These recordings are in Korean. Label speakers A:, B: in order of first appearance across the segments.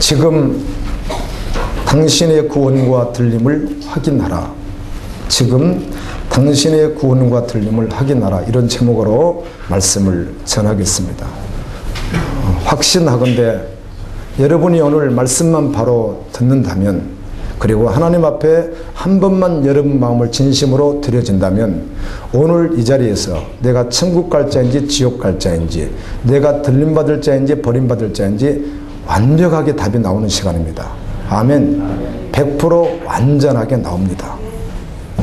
A: 지금 당신의 구원과 들림을 확인하라. 지금 당신의 구원과 들림을 확인하라. 이런 제목으로 말씀을 전하겠습니다. 확신하건대 여러분이 오늘 말씀만 바로 듣는다면, 그리고 하나님 앞에 한 번만 여러분 마음을 진심으로 드려진다면 오늘 이 자리에서 내가 천국 갈 자인지 지옥 갈 자인지, 내가 들림받을 자인지 버림받을 자인지 완벽하게 답이 나오는 시간입니다. 아멘. 100% 완전하게 나옵니다.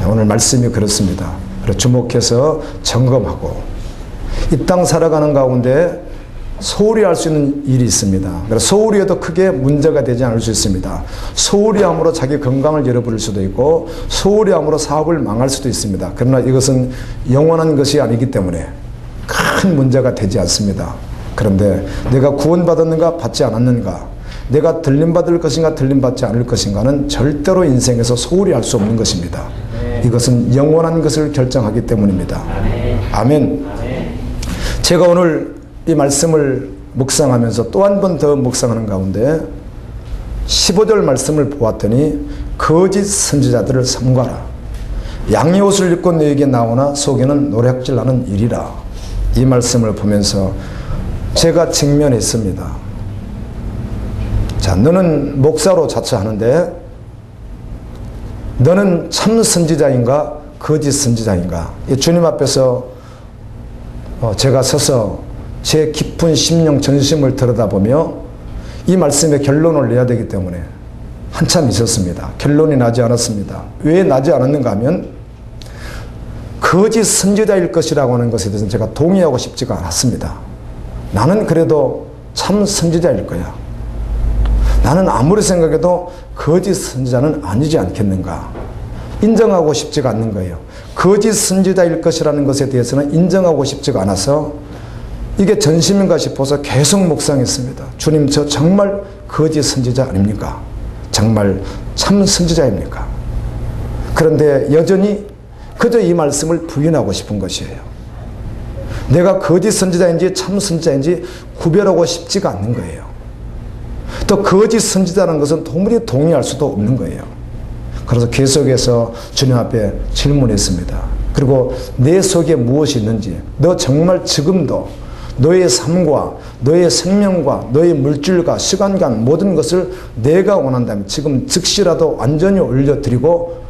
A: 오늘 말씀이 그렇습니다. 그래서 주목해서 점검하고, 이 땅 살아가는 가운데 소홀히 할 수 있는 일이 있습니다. 그래서 소홀히 해도 크게 문제가 되지 않을 수 있습니다. 소홀히 함으로 자기 건강을 잃어버릴 수도 있고, 소홀히 함으로 사업을 망할 수도 있습니다. 그러나 이것은 영원한 것이 아니기 때문에 큰 문제가 되지 않습니다. 그런데 내가 구원받았는가 받지 않았는가, 내가 들림받을 것인가 들림받지 않을 것인가는 절대로 인생에서 소홀히 할 수 없는 것입니다. 이것은 영원한 것을 결정하기 때문입니다. 아멘. 제가 오늘 이 말씀을 묵상하면서 또 한 번 더 묵상하는 가운데 15절 말씀을 보았더니 거짓 선지자들을 삼가라. 양의 옷을 입고 너에게 나오나 속에는 노략질나는 일이라. 이 말씀을 보면서 제가 직면했습니다. 자, 너는 목사로 자처하는데 너는 참 선지자인가 거짓 선지자인가? 주님 앞에서 제가 서서 제 깊은 심령 전심을 들여다보며 이 말씀의 결론을 내야 되기 때문에 한참 있었습니다. 결론이 나지 않았습니다. 왜 나지 않았는가 하면 거짓 선지자일 것이라고 하는 것에 대해서는 제가 동의하고 싶지가 않았습니다. 나는 그래도 참 선지자일 거야. 나는 아무리 생각해도 거짓 선지자는 아니지 않겠는가. 인정하고 싶지가 않는 거예요. 거짓 선지자일 것이라는 것에 대해서는 인정하고 싶지가 않아서 이게 전심인가 싶어서 계속 묵상했습니다. 주님, 저 정말 거짓 선지자 아닙니까? 정말 참 선지자입니까? 그런데 여전히 그저 이 말씀을 부인하고 싶은 것이에요. 내가 거짓 선지자인지 참 선지자인지 구별하고 싶지가 않는 거예요. 또 거짓 선지자라는 것은 도무지 동의할 수도 없는 거예요. 그래서 계속해서 주님 앞에 질문했습니다. 그리고 내 속에 무엇이 있는지, 너 정말 지금도 너의 삶과 너의 생명과 너의 물질과 시간과 모든 것을 내가 원한다면 지금 즉시라도 완전히 올려드리고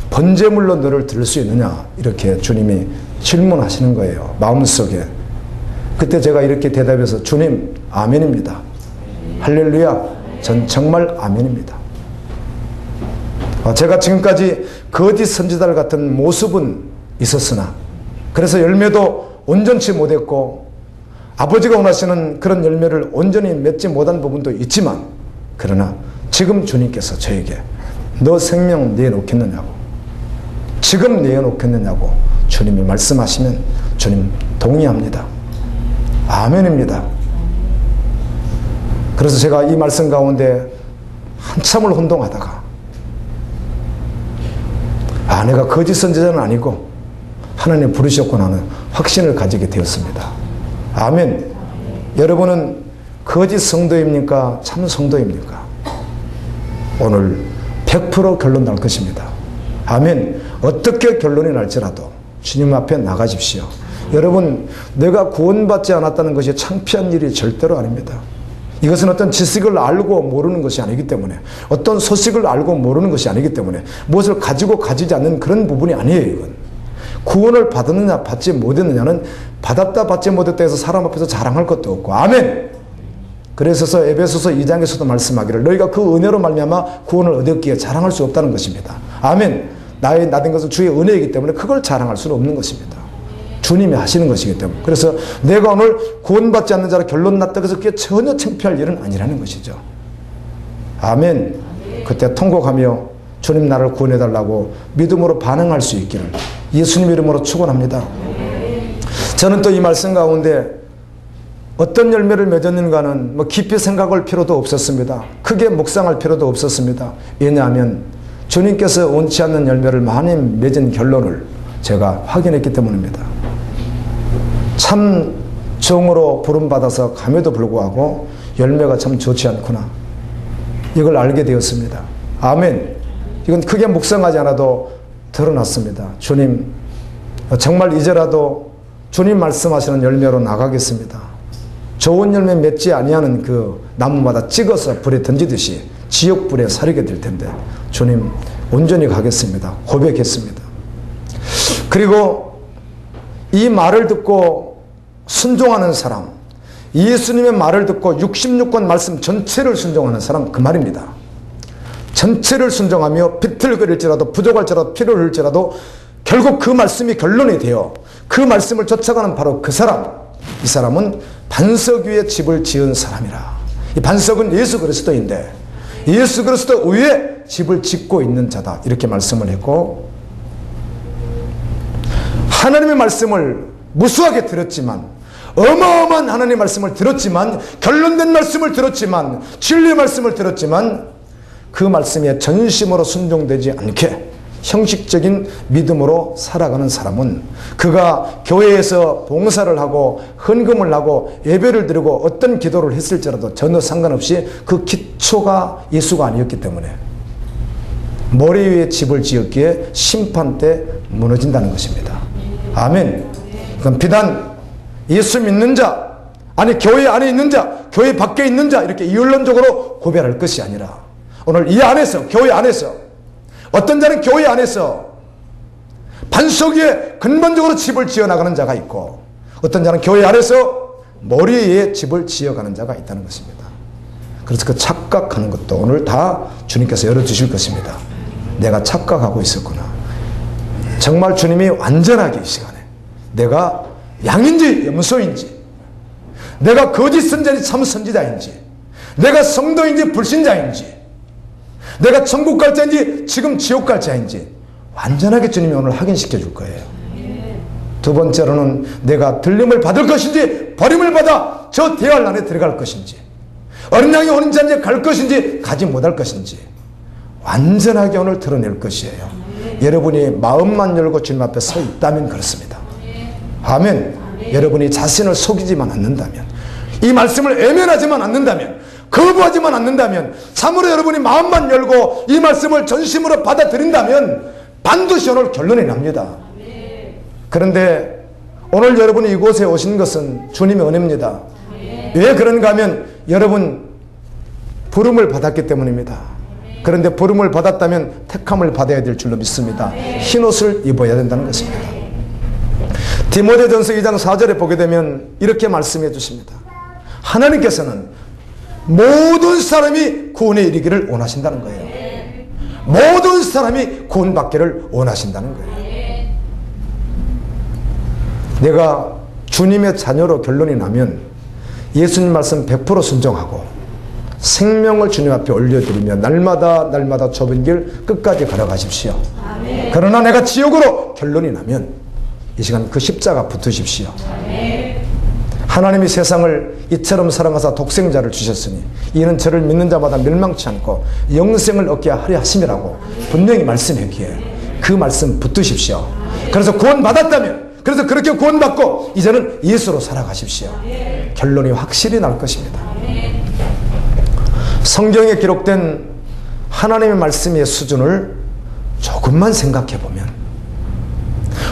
A: 번제물로 너를 드릴 수 있느냐, 이렇게 주님이 질문하시는 거예요. 마음속에. 그때 제가 이렇게 대답해서 주님, 아멘입니다. 할렐루야. 전 정말 아멘입니다. 제가 지금까지 거짓 선지자 같은 모습은 있었으나, 그래서 열매도 온전치 못했고 아버지가 원하시는 그런 열매를 온전히 맺지 못한 부분도 있지만, 그러나 지금 주님께서 저에게 너 생명 내놓겠느냐고, 지금 내놓겠느냐고 주님이 말씀하시면 주님 동의합니다. 아멘입니다. 그래서 제가 이 말씀 가운데 한참을 혼동하다가 내가 거짓 선지자는 아니고 하나님 부르셨구나 하는 확신을 가지게 되었습니다. 아멘. 여러분은 거짓 성도입니까? 참 성도입니까? 오늘 100% 결론 날 것입니다. 아멘. 어떻게 결론이 날지라도 주님 앞에 나가십시오. 여러분, 내가 구원받지 않았다는 것이 창피한 일이 절대로 아닙니다. 이것은 어떤 지식을 알고 모르는 것이 아니기 때문에, 어떤 소식을 알고 모르는 것이 아니기 때문에, 무엇을 가지고 가지지 않는 그런 부분이 아니에요. 이건 구원을 받았느냐 받지 못했느냐는 받았다 받지 못했다 해서 사람 앞에서 자랑할 것도 없고. 아멘. 그래서 에베소서 2장에서도 말씀하기를 너희가 그 은혜로 말미암아 구원을 얻었기에 자랑할 수 없다는 것입니다. 아멘. 나의 나된 것은 주의 은혜이기 때문에 그걸 자랑할 수는 없는 것입니다. 주님이 하시는 것이기 때문에. 그래서 내가 오늘 구원받지 않는 자로 결론 났다 해서 그게 전혀 창피할 일은 아니라는 것이죠. 아멘. 그때 통곡하며 주님 나를 구원해달라고 믿음으로 반응할 수 있기를 예수님 이름으로 축원합니다. 저는 또 이 말씀 가운데 어떤 열매를 맺었는가는 깊이 생각할 필요도 없었습니다. 크게 묵상할 필요도 없었습니다. 왜냐하면 주님께서 원치 않는 열매를 많이 맺은 결론을 제가 확인했기 때문입니다. 참 종으로 부름받아서 감에도 불구하고 열매가 참 좋지 않구나. 이걸 알게 되었습니다. 아멘. 이건 크게 묵상하지 않아도 드러났습니다. 주님, 정말 이제라도 주님 말씀하시는 열매로 나가겠습니다. 좋은 열매 맺지 아니하는 그 나무마다 찍어서 불에 던지듯이 지옥불에 사르게 될 텐데 주님 온전히 가겠습니다. 고백했습니다. 그리고 이 말을 듣고 순종하는 사람, 예수님의 말을 듣고 66권 말씀 전체를 순종하는 사람, 그 말입니다. 전체를 순종하며 비틀거릴지라도 부족할지라도 필요를 흘릴지라도 결국 그 말씀이 결론이 되어 그 말씀을 쫓아가는 바로 그 사람, 이 사람은 반석 위에 집을 지은 사람이라. 이 반석은 예수 그리스도인데 예수 그리스도 위에 집을 짓고 있는 자다, 이렇게 말씀을 했고, 하나님의 말씀을 무수하게 들었지만, 어마어마한 하나님의 말씀을 들었지만, 결론된 말씀을 들었지만, 진리의 말씀을 들었지만 그 말씀에 전심으로 순종되지 않게 형식적인 믿음으로 살아가는 사람은 그가 교회에서 봉사를 하고 헌금을 하고 예배를 드리고 어떤 기도를 했을지라도 전혀 상관없이 그 기초가 예수가 아니었기 때문에 머리 위에 집을 지었기에 심판 때 무너진다는 것입니다. 아멘. 그럼 비단 예수 믿는 자, 아니 교회 안에 있는 자, 교회 밖에 있는 자, 이렇게 이론적으로 구별할 것이 아니라 오늘 이 안에서, 교회 안에서, 어떤 자는 교회 안에서 반석 위에 근본적으로 집을 지어나가는 자가 있고, 어떤 자는 교회 안에서 머리 위에 집을 지어가는 자가 있다는 것입니다. 그래서 그 착각하는 것도 오늘 다 주님께서 열어주실 것입니다. 내가 착각하고 있었구나. 정말 주님이 완전하게 이 시간에 내가 양인지 염소인지, 내가 거짓 선자인지 참 선지자인지, 내가 성도인지 불신자인지, 내가 천국 갈 자인지 지금 지옥 갈 자인지 완전하게 주님이 오늘 확인시켜 줄 거예요. 두 번째로는 내가 들림을 받을 것인지 버림을 받아 저 대활 안에 들어갈 것인지, 어린 양이 오는 자리에 갈 것인지 가지 못할 것인지 완전하게 오늘 드러낼 것이에요. 여러분이 마음만 열고 주님 앞에 서 있다면 그렇습니다. 아멘. 여러분이 자신을 속이지만 않는다면, 이 말씀을 애면하지만 않는다면, 거부하지만 않는다면, 참으로 여러분이 마음만 열고 이 말씀을 전심으로 받아들인다면 반드시 오늘 결론이 납니다. 그런데 오늘 여러분이 이곳에 오신 것은 주님의 은혜입니다. 왜 그런가 하면 여러분 부름을 받았기 때문입니다. 그런데 부름을 받았다면 택함을 받아야 될 줄로 믿습니다. 흰옷을 입어야 된다는 것입니다. 디모데전서 2장 4절에 보게 되면 이렇게 말씀해 주십니다. 하나님께서는 모든 사람이 구원에 이르기를 원하신다는 거예요. 모든 사람이 구원받기를 원하신다는 거예요. 내가 주님의 자녀로 결론이 나면 예수님 말씀 100% 순종하고 생명을 주님 앞에 올려드리며 날마다 좁은 길 끝까지 걸어가십시오. 아멘. 그러나 내가 지옥으로 결론이 나면 이 시간 그 십자가 붙으십시오. 아멘. 하나님이 세상을 이처럼 사랑하사 독생자를 주셨으니 이는 저를 믿는 자마다 멸망치 않고 영생을 얻게 하려 하심이라고 분명히 말씀했기에 그 말씀 붙드십시오. 그래서 구원받았다면, 그래서 그렇게 구원받고 이제는 예수로 살아가십시오. 결론이 확실히 날 것입니다. 성경에 기록된 하나님의 말씀의 수준을 조금만 생각해 보면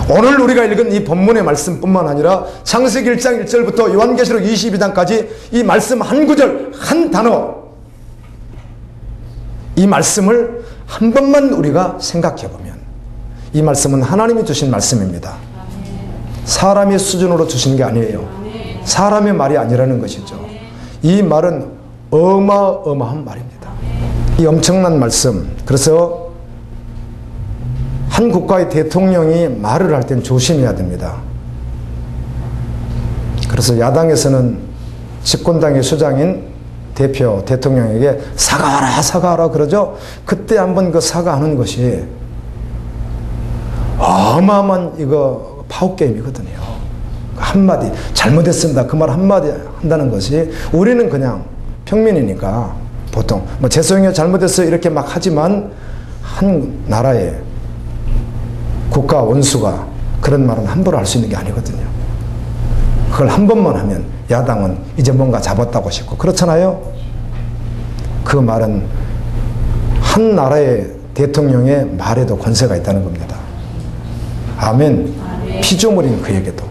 A: 오늘 우리가 읽은 이 본문의 말씀뿐만 아니라 창세기 1장 1절부터 요한계시록 22장까지 이 말씀 한 구절 한 단어, 이 말씀을 한 번만 우리가 생각해 보면 이 말씀은 하나님이 주신 말씀입니다. 사람의 수준으로 주신 게 아니에요. 사람의 말이 아니라는 것이죠. 이 말은 어마어마한 말입니다. 이 엄청난 말씀. 그래서 한 국가의 대통령이 말을 할 땐 조심해야 됩니다. 그래서 야당에서는 집권당의 수장인 대통령에게 사과하라 그러죠. 그때 한번 그 사과하는 것이 어마어마한 이거 파워게임이거든요. 한마디 잘못했습니다, 그 말 한마디 한다는 것이, 우리는 그냥 평민이니까 보통 뭐 죄송해요, 잘못했어요 이렇게 막 하지만 한 나라의 국가 원수가 그런 말은 함부로 할 수 있는 게 아니거든요. 그걸 한 번만 하면 야당은 이제 뭔가 잡았다고 싶고 그렇잖아요. 그 말은 한 나라의 대통령의 말에도 권세가 있다는 겁니다. 아멘. 피조물인 그에게도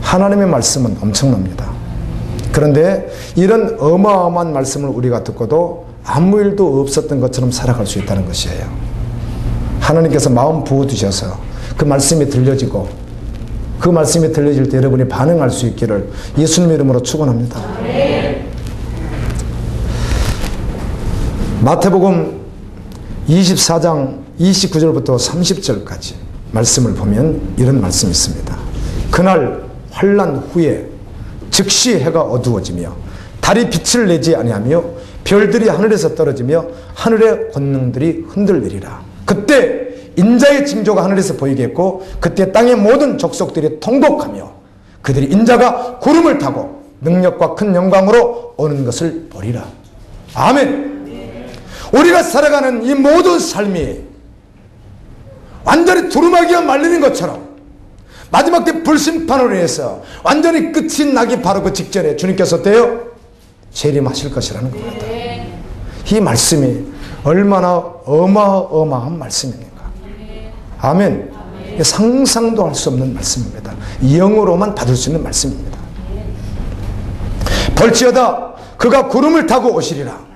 A: 하나님의 말씀은 엄청납니다. 그런데 이런 어마어마한 말씀을 우리가 듣고도 아무 일도 없었던 것처럼 살아갈 수 있다는 것이에요. 하나님께서 마음 부어주셔서 그 말씀이 들려지고 그 말씀이 들려질 때 여러분이 반응할 수 있기를 예수님 이름으로 축원합니다. 마태복음 24장 29절부터 30절까지 말씀을 보면 이런 말씀이 있습니다. 그날 환난 후에 즉시 해가 어두워지며 달이 빛을 내지 아니하며 별들이 하늘에서 떨어지며 하늘의 권능들이 흔들리리라. 그때 인자의 징조가 하늘에서 보이겠고 그때 땅의 모든 족속들이 통곡하며 그들이 인자가 구름을 타고 능력과 큰 영광으로 오는 것을 보리라. 아멘. 우리가 살아가는 이 모든 삶이 완전히 두루마기가 말리는 것처럼 마지막 때 불심판으로 인해서 완전히 끝이 나기 바로 그 직전에 주님께서 어때요? 재림하실 것이라는 겁니다. 이 말씀이 얼마나 어마어마한 말씀입니까? 아멘. 상상도 할 수 없는 말씀입니다. 영으로만 받을 수 있는 말씀입니다. 볼지어다 그가 구름을 타고 오시리라.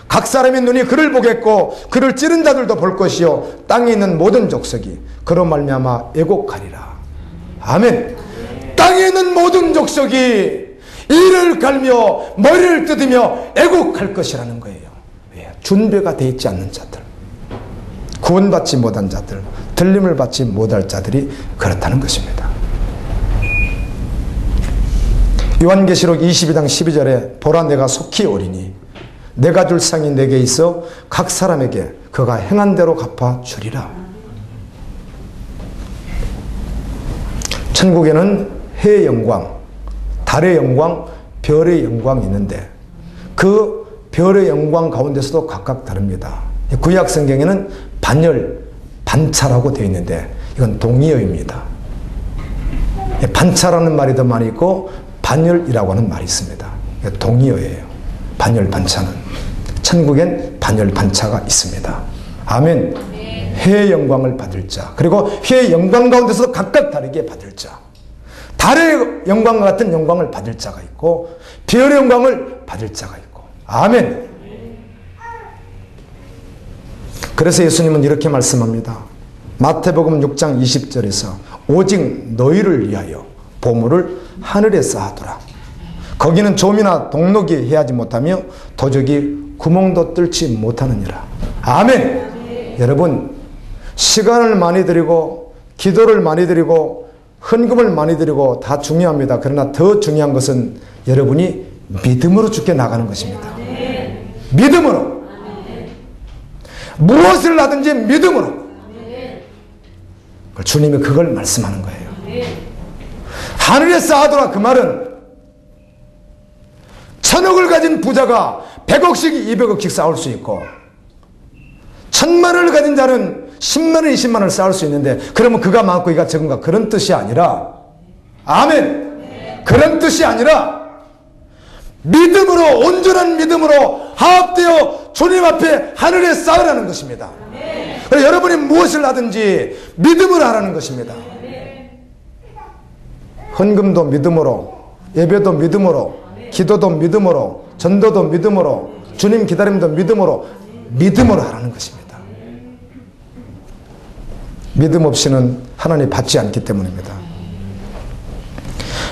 A: 각 사람의 눈이 그를 보겠고 그를 찌른 자들도 볼 것이요 땅에 있는 모든 족속이 그로 말미암아 애곡하리라. 아멘. 땅에 있는 모든 족속이 이를 갈며 머리를 뜯으며 애곡할 것이라는 거예요. 왜? 준비가 되어 있지 않는 자들, 구원받지 못한 자들, 들림을 받지 못할 자들이 그렇다는 것입니다. 요한계시록 22장 12절에 보라 내가 속히 오리니 내가 줄 상이 내게 있어 각 사람에게 그가 행한 대로 갚아 주리라. 천국에는 해의 영광, 달의 영광, 별의 영광이 있는데 그 별의 영광 가운데서도 각각 다릅니다. 구약 성경에는 반열, 반차라고 되어 있는데 이건 동의어입니다. 반차라는 말이 더 많이 있고 반열이라고 하는 말이 있습니다. 동의어예요. 반열, 반차는. 천국엔 반열, 반차가 있습니다. 아멘. 해의 영광을 받을 자, 그리고 해의 영광 가운데서 각각 다르게 받을 자, 달의 영광과 같은 영광을 받을 자가 있고 별의 영광을 받을 자가 있고. 아멘. 그래서 예수님은 이렇게 말씀합니다. 마태복음 6장 20절에서 오직 너희를 위하여 보물을 하늘에 쌓아두라. 거기는 좀이나 동록이 해하지 못하며 도적이 구멍도 뚫지 못하느니라. 아멘. 여러분, 시간을 많이 드리고 기도를 많이 드리고 헌금을 많이 드리고 다 중요합니다. 그러나 더 중요한 것은 여러분이 믿음으로 주께 나가는 것입니다. 믿음으로. 무엇을 하든지 믿음으로. 주님이 그걸 말씀하는 거예요. 하늘에 쌓아두라. 그 말은 1000억을 가진 부자가 100억씩 200억씩 쌓을 수 있고 1000만원을 가진 자는 10만원 20만원을 쌓을 수 있는데 그러면 그가 많고 이가 적은가 그런 뜻이 아니라 아멘. 그런 뜻이 아니라 믿음으로, 온전한 믿음으로 화합되어 주님 앞에 하늘에 쌓으라는 것입니다. 그래서 여러분이 무엇을 하든지 믿음으로 하라는 것입니다. 헌금도 믿음으로, 예배도 믿음으로, 기도도 믿음으로, 전도도 믿음으로, 주님 기다림도 믿음으로 하라는 것입니다. 믿음 없이는 하나님 받지 않기 때문입니다.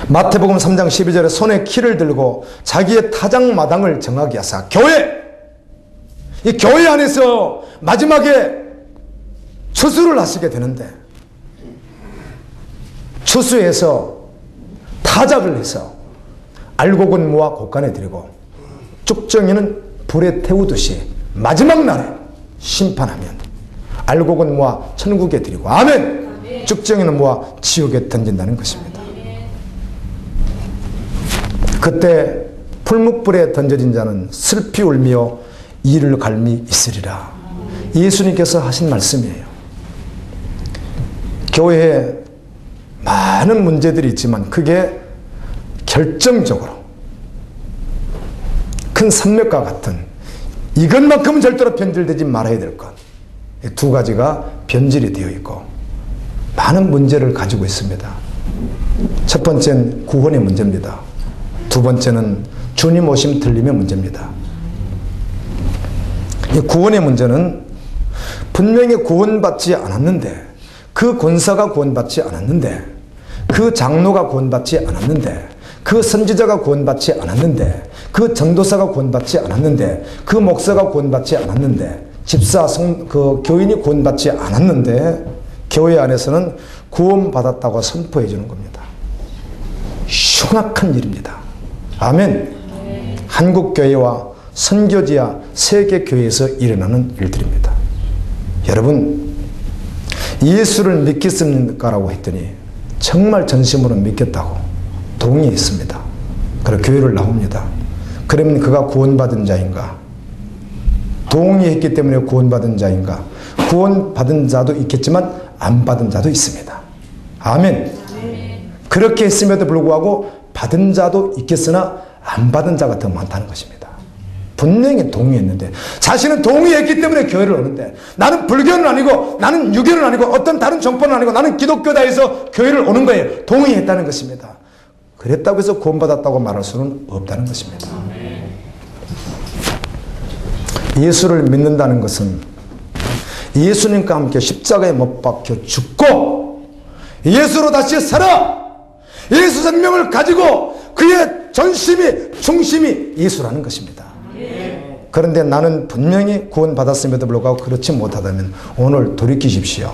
A: 마태복음 3장 12절에 손에 키를 들고 자기의 타작마당을 정하게 하사 이 교회 안에서 마지막에 추수를 하시게 되는데 추수해서 타작을 해서 알곡은 모아 곳간에 드리고 쭉정이는 불에 태우듯이 마지막 날에 심판하면 알곡은 모아 천국에 드리고 아멘. 쭉정이는 모아 지옥에 던진다는 것입니다. 그때 풀묵불에 던져진 자는 슬피 울며 이를 갈미 있으리라. 예수님께서 하신 말씀이에요. 교회에 많은 문제들이 있지만 그게 결정적으로 큰 산맥과 같은 이것만큼은 절대로 변질되지 말아야 될 것. 이 두 가지가 변질이 되어 있고 많은 문제를 가지고 있습니다. 첫 번째는 구원의 문제입니다. 두 번째는 주님 오심 틀림의 문제입니다. 이 구원의 문제는 분명히 구원받지 않았는데, 그 권사가 구원받지 않았는데, 그 장로가 구원받지 않았는데, 그 선지자가 구원받지 않았는데, 그 전도사가 구원받지 않았는데, 그 목사가 구원받지 않았는데, 집사, 교인이 구원받지 않았는데, 교회 안에서는 구원받았다고 선포해 주는 겁니다. 흉악한 일입니다. 아멘. 한국교회와 선교지와 세계교회에서 일어나는 일들입니다. 여러분, 예수를 믿겠습니까라고 했더니 정말 전심으로 믿겠다고 동의했습니다. 그래서 교회를 나옵니다. 그러면 그가 구원받은 자인가? 동의했기 때문에 구원받은 자인가? 구원받은 자도 있겠지만 안 받은 자도 있습니다. 아멘. 그렇게 했음에도 불구하고 받은 자도 있겠으나 안 받은 자가 더 많다는 것입니다. 분명히 동의했는데, 자신은 동의했기 때문에 교회를 오는데, 나는 불교는 아니고, 나는 유교는 아니고, 어떤 다른 정파는 아니고, 나는 기독교다 해서 교회를 오는 거예요. 동의했다는 것입니다. 그랬다고 해서 구원받았다고 말할 수는 없다는 것입니다. 예수를 믿는다는 것은 예수님과 함께 십자가에 못 박혀 죽고 예수로 다시 살아 예수 생명을 가지고 그의 전심이 중심이 예수라는 것입니다. 그런데 나는 분명히 구원받았음에도 불구하고 그렇지 못하다면 오늘 돌이키십시오.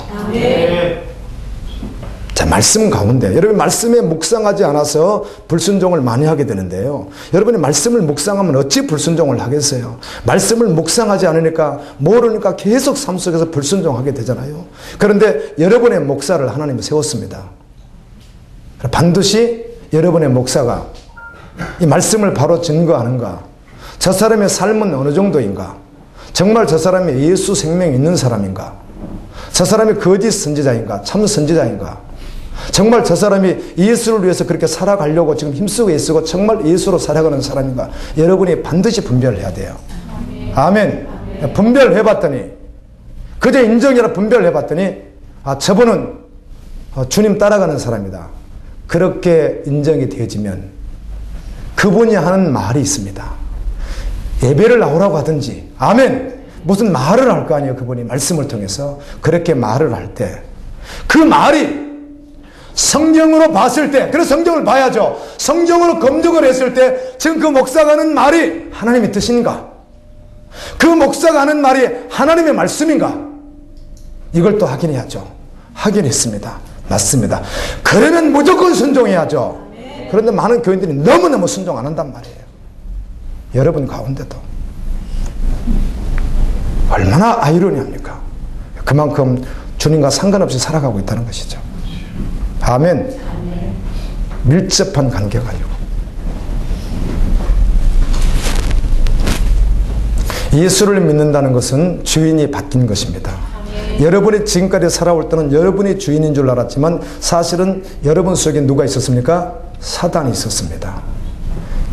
A: 자, 말씀 가운데 여러분 말씀에 묵상하지 않아서 불순종을 많이 하게 되는데요. 여러분이 말씀을 묵상하면 어찌 불순종을 하겠어요? 말씀을 묵상하지 않으니까 모르니까 계속 삶 속에서 불순종하게 되잖아요. 그런데 여러분의 목사를 하나님이 세웠습니다. 반드시 여러분의 목사가 이 말씀을 바로 증거하는가? 저 사람의 삶은 어느 정도인가? 정말 저 사람이 예수 생명이 있는 사람인가? 저 사람이 거짓 선지자인가? 참 선지자인가? 정말 저 사람이 예수를 위해서 그렇게 살아가려고 지금 힘쓰고 애쓰고 정말 예수로 살아가는 사람인가? 여러분이 반드시 분별을 해야 돼요. 아멘. 분별해봤더니 그저 인정이라 분별해봤더니 저분은 주님 따라가는 사람이다. 그렇게 인정이 되어지면 그분이 하는 말이 있습니다. 예배를 나오라고 하든지 아멘. 무슨 말을 할 거 아니에요. 그분이 말씀을 통해서 그렇게 말을 할 때 그 말이 성경으로 봤을 때, 그래서 성경을 봐야죠. 성경으로 검증을 했을 때 지금 그 목사가 하는 말이 하나님의 뜻인가? 그 목사가 하는 말이 하나님의 말씀인가? 이걸 또 확인해야죠. 확인했습니다. 맞습니다. 그러면 무조건 순종해야죠. 그런데 많은 교인들이 너무너무 순종 안 한단 말이에요. 여러분 가운데도 얼마나 아이러니합니까? 그만큼 주님과 상관없이 살아가고 있다는 것이죠. 아멘. 밀접한 관계가 아니고 예수를 믿는다는 것은 주인이 바뀐 것입니다. 여러분이 지금까지 살아올 때는 여러분이 주인인 줄 알았지만 사실은 여러분 속에 누가 있었습니까? 사단이 있었습니다.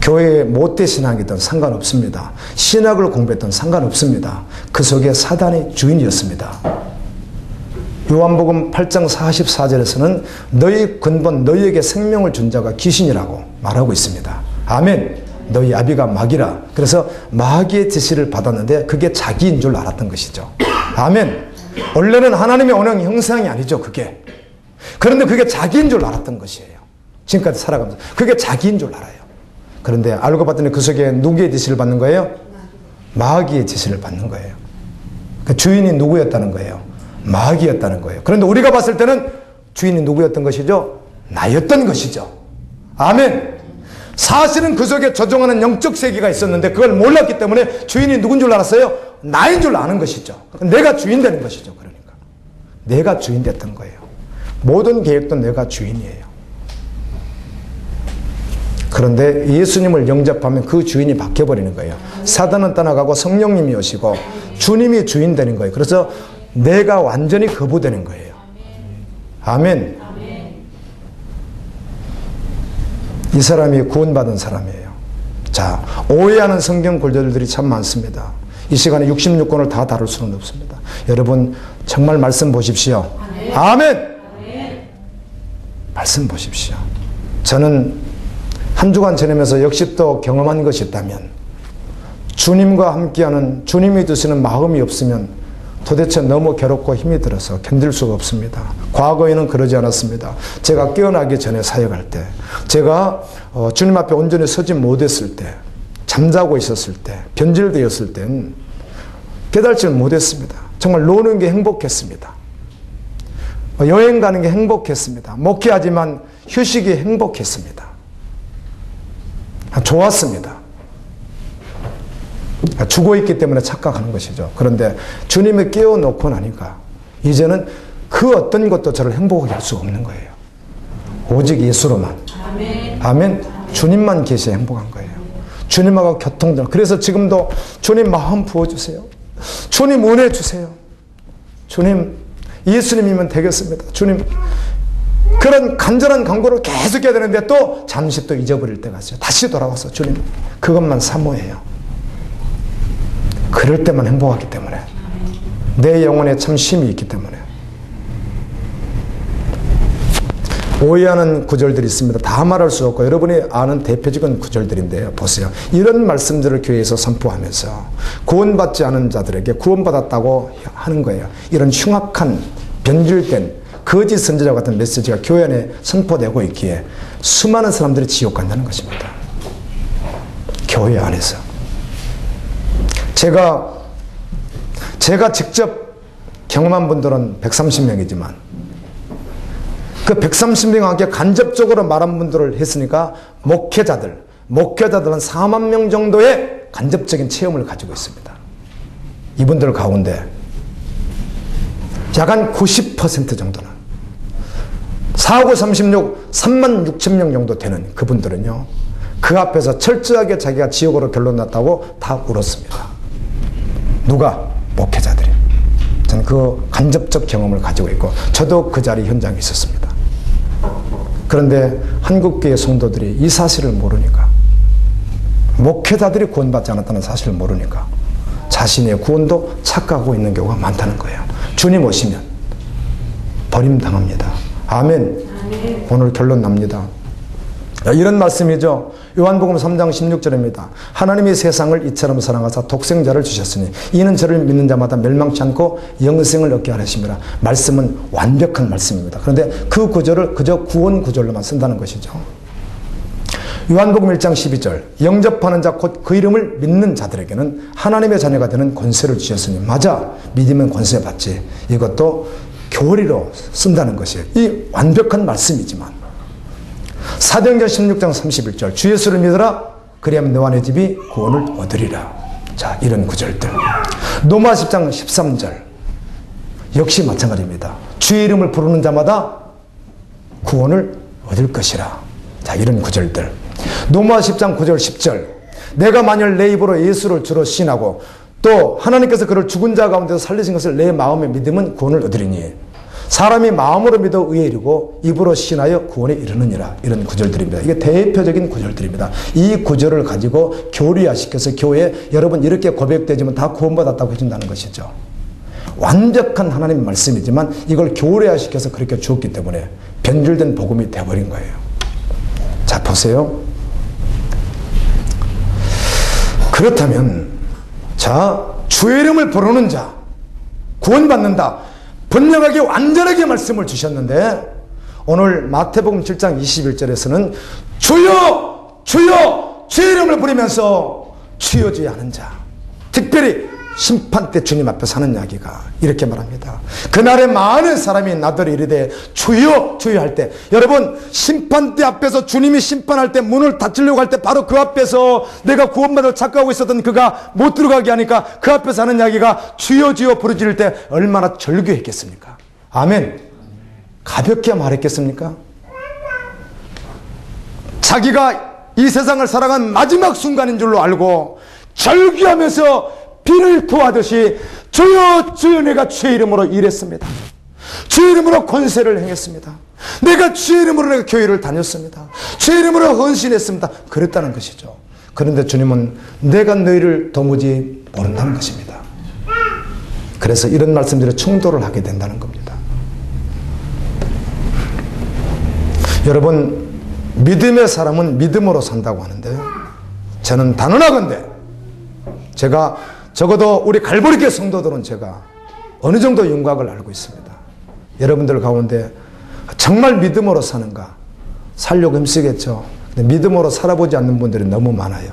A: 교회에 모태신앙이든 상관없습니다. 신학을 공부했든 상관없습니다. 그 속에 사단이 주인이었습니다. 요한복음 8장 44절에서는 너희 근본 너희에게 생명을 준 자가 귀신이라고 말하고 있습니다. 아멘. 너희 아비가 마귀라. 그래서 마귀의 지시를 받았는데 그게 자기인 줄 알았던 것이죠. 아멘. 원래는 하나님의 원형 형상이 아니죠. 그게. 그런데 그게 자기인 줄 알았던 것이에요. 지금까지 살아가면서 그게 자기인 줄 알아요. 그런데 알고 봤더니 그 속에 누구의 지시를 받는 거예요? 마귀의 지시를 받는 거예요. 그 주인이 누구였다는 거예요? 마귀였다는 거예요. 그런데 우리가 봤을 때는 주인이 누구였던 것이죠? 나였던 것이죠. 아멘. 사실은 그 속에 조종하는 영적 세계가 있었는데 그걸 몰랐기 때문에 주인이 누군 줄 알았어요? 나인 줄 아는 것이죠. 내가 주인 되는 것이죠. 그러니까 내가 주인 됐던 거예요. 모든 계획도 내가 주인이에요. 그런데 예수님을 영접하면 그 주인이 바뀌어버리는 거예요. 사단은 떠나가고 성령님이 오시고 주님이 주인 되는 거예요. 그래서 내가 완전히 거부되는 거예요. 아멘. 이 사람이 구원받은 사람이에요. 자, 오해하는 성경 구절들이 참 많습니다. 이 시간에 66권을 다 다룰 수는 없습니다. 여러분 정말 말씀 보십시오. 아멘. 말씀 보십시오. 저는 한 주간 지내면서 역시 또 경험한 것이 있다면, 주님과 함께하는, 주님이 주시는 마음이 없으면 도대체 너무 괴롭고 힘이 들어서 견딜 수가 없습니다. 과거에는 그러지 않았습니다. 제가 깨어나기 전에 사역할 때, 제가 주님 앞에 온전히 서지 못했을 때, 잠자고 있었을 때, 변질되었을 땐 깨달지를 못했습니다. 정말 노는 게 행복했습니다. 여행 가는 게 행복했습니다. 목회하지만 휴식이 행복했습니다. 좋았습니다. 죽어있기 때문에 착각하는 것이죠. 그런데 주님이 깨워놓고 나니까 이제는 그 어떤 것도 저를 행복하게 할 수가 없는 거예요. 오직 예수로만. 아멘. 아멘. 주님만 계셔야 행복한 거예요. 주님하고 교통들. 그래서 지금도 주님 마음 부어주세요. 주님 은혜 주세요. 주님, 예수님이면 되겠습니다. 주님, 그런 간절한 간구를 계속 해야 되는데 또 잠시 또 잊어버릴 때가 있어요. 다시 돌아와서 주님, 그것만 사모해요. 그럴 때만 행복하기 때문에, 내 영혼에 참 쉼이 있기 때문에. 오해하는 구절들이 있습니다. 다 말할 수 없고 여러분이 아는 대표적인 구절들인데요. 보세요. 이런 말씀들을 교회에서 선포하면서 구원받지 않은 자들에게 구원받았다고 하는 거예요. 이런 흉악한 변질된 거짓 선지자 같은 메시지가 교회 안에 선포되고 있기에 수많은 사람들이 지옥 간다는 것입니다. 교회 안에서. 제가 직접 경험한 분들은 130명이지만 그 130명과 함께 간접적으로 말한 분들을 했으니까 목회자들은 4만 명 정도의 간접적인 체험을 가지고 있습니다. 이분들 가운데 약 한 90% 정도는 4, 5, 36, 3만 6천 명 정도 되는 그분들은요, 그 앞에서 철저하게 자기가 지옥으로 결론 났다고 다 울었습니다. 누가? 목회자들이. 저는 그 간접적 경험을 가지고 있고 저도 그 자리 현장에 있었습니다. 그런데 한국교회 성도들이 이 사실을 모르니까, 목회자들이 구원받지 않았다는 사실을 모르니까 자신의 구원도 착각하고 있는 경우가 많다는 거예요. 주님 오시면 버림당합니다. 아멘. 아멘. 오늘 결론 납니다. 이런 말씀이죠. 요한복음 3장 16절입니다. 하나님이 세상을 이처럼 사랑하사 독생자를 주셨으니 이는 저를 믿는 자마다 멸망치 않고 영생을 얻게 하심이라. 말씀은 완벽한 말씀입니다. 그런데 그 구절을 그저 구원 구절로만 쓴다는 것이죠. 요한복음 1장 12절 영접하는 자 곧 그 이름을 믿는 자들에게는 하나님의 자녀가 되는 권세를 주셨으니, 맞아, 믿으면 권세 받지. 이것도 교리로 쓴다는 것이에요. 이 완벽한 말씀이지만 사도행전 16장 31절 주 예수를 믿으라 그리하면 너와 내 집이 구원을 얻으리라. 자, 이런 구절들. 로마 10장 13절 역시 마찬가지입니다. 주의 이름을 부르는 자마다 구원을 얻을 것이라. 자, 이런 구절들. 로마 10장 9절 10절 내가 만일 내 입으로 예수를 주로 시인하고 또 하나님께서 그를 죽은 자 가운데서 살리신 것을 내 마음에 믿으면 구원을 얻으리니 사람이 마음으로 믿어 의에 이르고 입으로 시인하여 구원에 이르느니라. 이런 구절들입니다. 이게 대표적인 구절들입니다. 이 구절을 가지고 교리화시켜서 교회에 여러분 이렇게 고백되지만 다 구원받았다고 해준다는 것이죠. 완벽한 하나님 말씀이지만 이걸 교리화시켜서 그렇게 주었기 때문에 변질된 복음이 되어버린 거예요. 자, 보세요. 그렇다면 자, 주의 이름을 부르는 자 구원받는다. 번역하게 완전하게 말씀을 주셨는데 오늘 마태복음 7장 21절에서는 주여 주여 주의 이름을 부르면서 주여지 않은 자, 특별히 심판 때 주님 앞에 사는 이야기가 이렇게 말합니다. 그날에 많은 사람이 나더러 이르되 주여 주여 할 때, 여러분 심판 때 앞에서 주님이 심판할 때 문을 닫으려고 할 때 바로 그 앞에서 내가 구원받을 착각하고 있었던 그가 못 들어가게 하니까 그 앞에서 하는 이야기가 주여 주여 부르짖을 때 얼마나 절규했겠습니까? 아멘. 가볍게 말했겠습니까? 자기가 이 세상을 살아간 마지막 순간인 줄로 알고 절규하면서 비를 토하듯이 주여 주여 내가 주의 이름으로 일했습니다. 주의 이름으로 권세를 행했습니다. 내가 주의 이름으로 내가 교회를 다녔습니다. 주의 이름으로 헌신했습니다. 그랬다는 것이죠. 그런데 주님은 내가 너희를 도무지 모른다는 것입니다. 그래서 이런 말씀들이 충돌을 하게 된다는 겁니다. 여러분, 믿음의 사람은 믿음으로 산다고 하는데 저는 단언하건대 제가 적어도 우리 갈보리교 성도들은 제가 어느 정도 윤곽을 알고 있습니다. 여러분들 가운데 정말 믿음으로 사는가? 살려고 힘쓰겠죠. 근데 믿음으로 살아보지 않는 분들이 너무 많아요.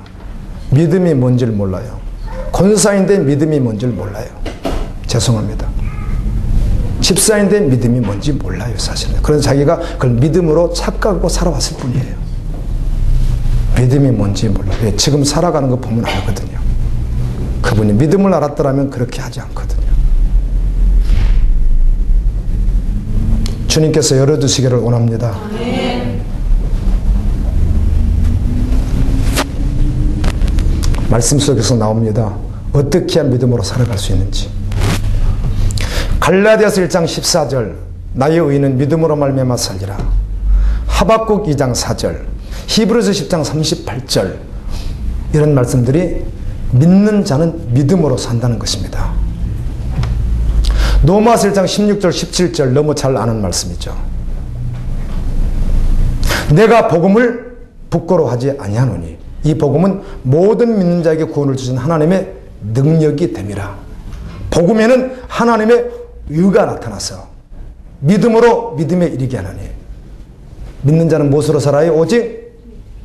A: 믿음이 뭔지를 몰라요. 권사인데 믿음이 뭔지를 몰라요. 죄송합니다. 집사인데 믿음이 뭔지 몰라요, 사실은. 그래서 자기가 그걸 믿음으로 착각하고 살아왔을 뿐이에요. 믿음이 뭔지 몰라요. 지금 살아가는 거 보면 알거든요. 그분이 믿음을 알았더라면 그렇게 하지 않거든요. 주님께서 열어두시기를 원합니다. 말씀 속에서 나옵니다. 어떻게 해야 믿음으로 살아갈 수 있는지. 갈라디아서 1장 14절 나의 의인은 믿음으로 말미암아 살리라. 하박국 2장 4절, 히브리서 10장 38절 이런 말씀들이 믿는 자는 믿음으로 산다는 것입니다. 로마서 1장 16절 17절 너무 잘 아는 말씀이죠. 내가 복음을 부끄러워하지 아니하노니 이 복음은 모든 믿는 자에게 구원을 주신 하나님의 능력이 됨이라. 복음에는 하나님의 의가 나타나서 믿음으로 믿음에 이르게 하나니 믿는 자는 무엇으로 살아요? 오직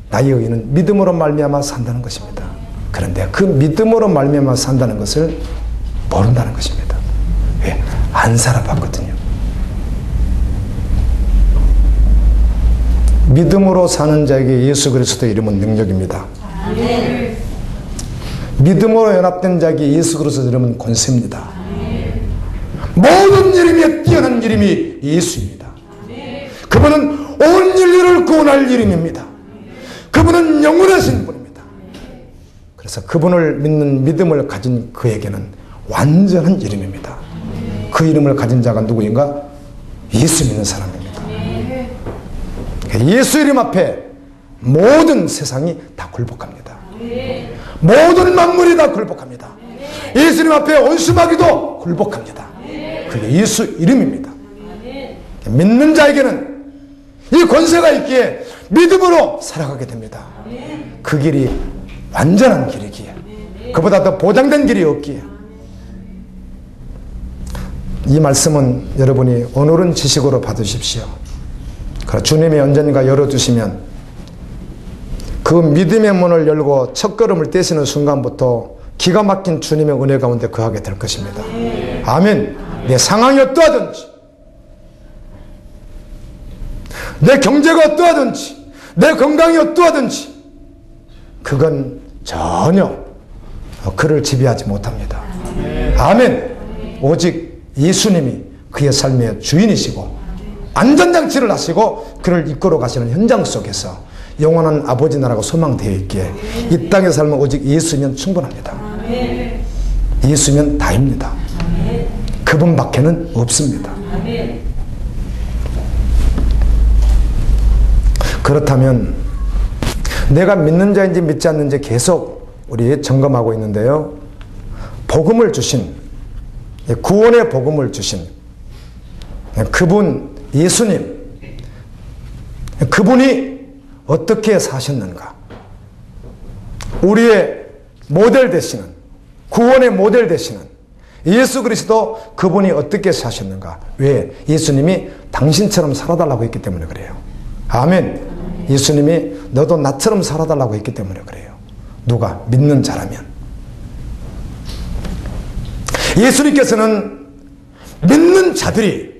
A: 나의 의인은 믿음으로 말미암아 산다는 것입니다. 그런데 그 믿음으로 말미암아 산다는 것을 모른다는 것입니다. 왜? 안 살아봤거든요. 믿음으로 사는 자에게 예수 그리스도의 이름은 능력입니다. 아멘. 믿음으로 연합된 자에게 예수 그리스도의 이름은 권세입니다. 아멘. 모든 이름에 뛰어난 이름이 예수입니다. 아멘. 그분은 온 인류를 구원할 이름입니다. 그분은 영원하신 분입니다. 그래서 그분을 믿는 믿음을 가진 그에게는 완전한 이름입니다. 그 이름을 가진 자가 누구인가? 예수 믿는 사람입니다. 예수 이름 앞에 모든 세상이 다 굴복합니다. 모든 만물이 다 굴복합니다. 예수 이름 앞에 원수마귀도 굴복합니다. 그게 예수 이름입니다. 믿는 자에게는 이 권세가 있기에 믿음으로 살아가게 됩니다. 그 길이 완전한 길이기에 그보다 더 보장된 길이 없기에 이 말씀은 여러분이 오늘은 지식으로 받으십시오. 주님이 언젠가 열어주시면 그 믿음의 문을 열고 첫걸음을 떼시는 순간부터 기가 막힌 주님의 은혜 가운데 거하게 될 것입니다. 아멘. 내 상황이 어떠하든지 내 경제가 어떠하든지 내 건강이 어떠하든지 그건 전혀 그를 지배하지 못합니다. 아멘. 오직 예수님이 그의 삶의 주인이시고 안전장치를 하시고 그를 이끌어 가시는 현장 속에서 영원한 아버지 나라가 소망되어 있기에 이 땅의 삶은 오직 예수면 충분합니다. 예수면 다입니다. 그분밖에는 없습니다. 그렇다면 내가 믿는 자인지 믿지 않는지 계속 우리 점검하고 있는데요. 복음을 주신, 구원의 복음을 주신 그분 예수님, 그분이 어떻게 사셨는가? 우리의 모델 되시는, 구원의 모델 되시는 예수 그리스도 그분이 어떻게 사셨는가? 왜? 예수님이 당신처럼 살아달라고 했기 때문에 그래요. 아멘. 예수님이 너도 나처럼 살아달라고 했기 때문에 그래요. 누가? 믿는 자라면. 예수님께서는 믿는 자들이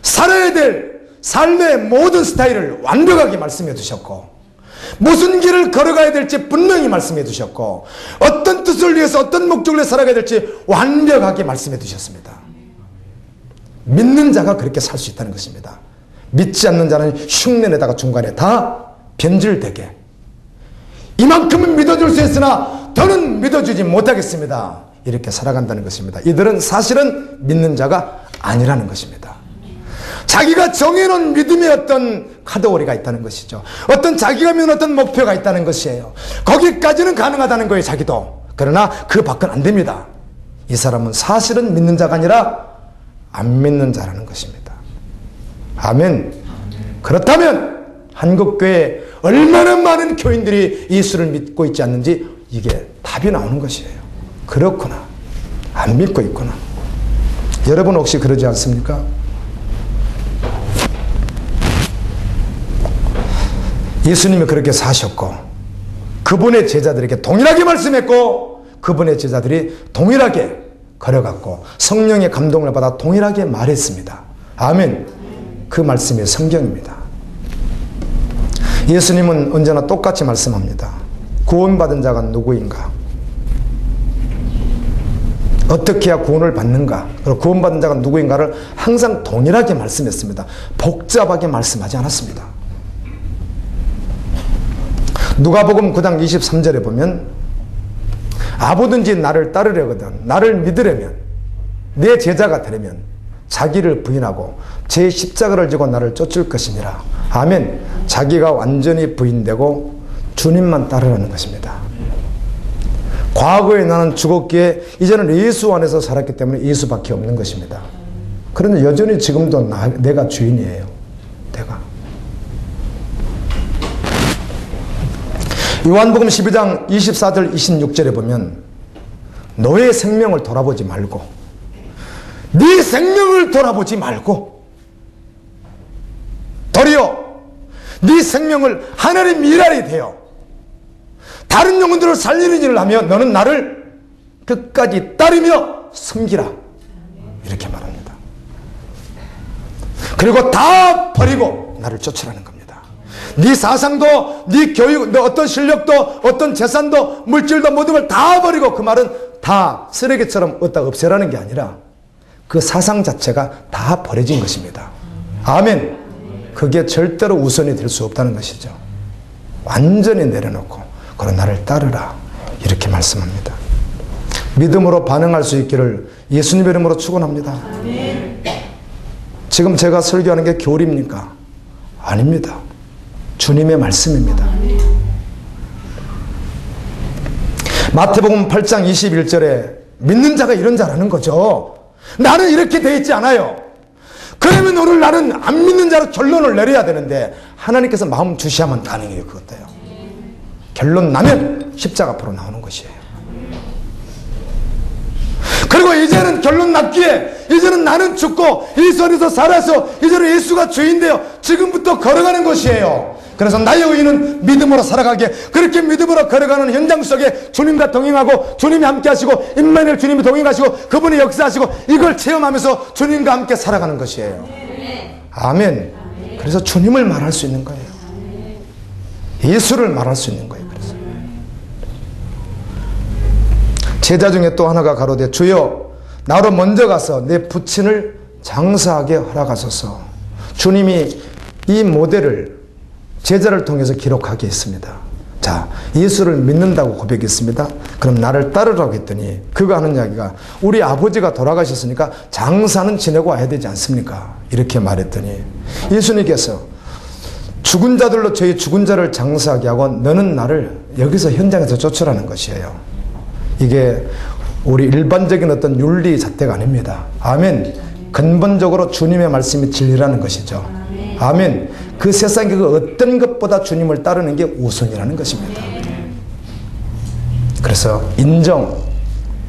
A: 살아야 될 삶의 모든 스타일을 완벽하게 말씀해 주셨고 무슨 길을 걸어가야 될지 분명히 말씀해 주셨고 어떤 뜻을 위해서 어떤 목적을 위해 살아가야 될지 완벽하게 말씀해 주셨습니다. 믿는 자가 그렇게 살 수 있다는 것입니다. 믿지 않는 자는 흉내내다가 중간에 다 변질되게 이만큼은 믿어줄 수 있으나 더는 믿어주지 못하겠습니다. 이렇게 살아간다는 것입니다. 이들은 사실은 믿는 자가 아니라는 것입니다. 자기가 정해놓은 믿음의 어떤 카테고리가 있다는 것이죠. 어떤 자기가 믿는 어떤 목표가 있다는 것이에요. 거기까지는 가능하다는 거예요, 자기도. 그러나 그 밖은 안 됩니다. 이 사람은 사실은 믿는 자가 아니라 안 믿는 자라는 것입니다. 아멘. 그렇다면 한국교회에 얼마나 많은 교인들이 예수를 믿고 있지 않는지 이게 답이 나오는 것이에요. 그렇구나. 안 믿고 있구나. 여러분 혹시 그러지 않습니까? 예수님이 그렇게 사셨고 그분의 제자들에게 동일하게 말씀했고 그분의 제자들이 동일하게 걸어갔고 성령의 감동을 받아 동일하게 말했습니다. 아멘. 그 말씀이 성경입니다. 예수님은 언제나 똑같이 말씀합니다. 구원받은 자가 누구인가? 어떻게 해야 구원을 받는가? 그리고 구원받은 자가 누구인가를 항상 동일하게 말씀했습니다. 복잡하게 말씀하지 않았습니다. 누가복음 9장 23절에 보면 아무든지 나를 따르려거든 나를 믿으려면 내 제자가 되려면 자기를 부인하고 제 십자가를 지고 나를 쫓을 것이니라. 아멘. 자기가 완전히 부인되고 주님만 따르라는 것입니다. 과거에 나는 죽었기에 이제는 예수 안에서 살았기 때문에 예수밖에 없는 것입니다. 그런데 여전히 지금도 내가 주인이에요. 내가. 요한복음 12장 24절 26절에 보면 너의 생명을 돌아보지 말고 네 생명을 돌아보지 말고 도리어 네 생명을 하나님 일할이 되어 다른 영혼들을 살리는 일을 하며 너는 나를 끝까지 따르며 섬기라. 이렇게 말합니다. 그리고 다 버리고 나를 쫓으라는 겁니다. 네 사상도 네 교육 너 어떤 실력도 어떤 재산도 물질도 모든 걸 다 버리고 그 말은 다 쓰레기처럼 어디다 없애라는 게 아니라 그 사상 자체가 다 버려진 것입니다. 아멘. 그게 절대로 우선이 될 수 없다는 것이죠. 완전히 내려놓고 그런 나를 따르라 이렇게 말씀합니다. 믿음으로 반응할 수 있기를 예수님의 이름으로 축원합니다. 지금 제가 설교하는 게 교리입니까? 아닙니다. 주님의 말씀입니다. 마태복음 8장 21절에 믿는 자가 이런 자라는 거죠. 나는 이렇게 돼 있지 않아요. 그러면 오늘 나는 안 믿는 자로 결론을 내려야 되는데 하나님께서 마음 주시하면 가능해요. 그것도요. 결론 나면 십자가 앞으로 나오는 것이에요. 그리고 이제는 결론 났기에 이제는 나는 죽고 이 손에서 살아서 이제는 예수가 주인되어 지금부터 걸어가는 것이에요. 그래서 나의 의인은 믿음으로 살아가게 그렇게 믿음으로 걸어가는 현장 속에 주님과 동행하고 주님이 함께 하시고 임마누엘 주님이 동행하시고 그분이 역사하시고 이걸 체험하면서 주님과 함께 살아가는 것이에요. 아멘. 그래서 주님을 말할 수 있는 거예요. 예수를 말할 수 있는 거예요. 그래서 제자 중에 또 하나가 가로되 주여 나로 먼저 가서 내 부친을 장사하게 허락하소서. 주님이 이 모델을 제자를 통해서 기록하게 했습니다. 자, 예수를 믿는다고 고백했습니다. 그럼 나를 따르라고 했더니 그가 하는 이야기가 우리 아버지가 돌아가셨으니까 장사는 지내고 와야 되지 않습니까? 이렇게 말했더니 예수님께서 죽은 자들로 저희 죽은 자를 장사하게 하고 너는 나를 여기서 현장에서 쫓으라는 것이에요. 이게 우리 일반적인 어떤 윤리 잣대가 아닙니다. 아멘. 근본적으로 주님의 말씀이 진리라는 것이죠. 아멘. 그 세상의 그 어떤 것보다 주님을 따르는 게 우선이라는 것입니다. 그래서 인정,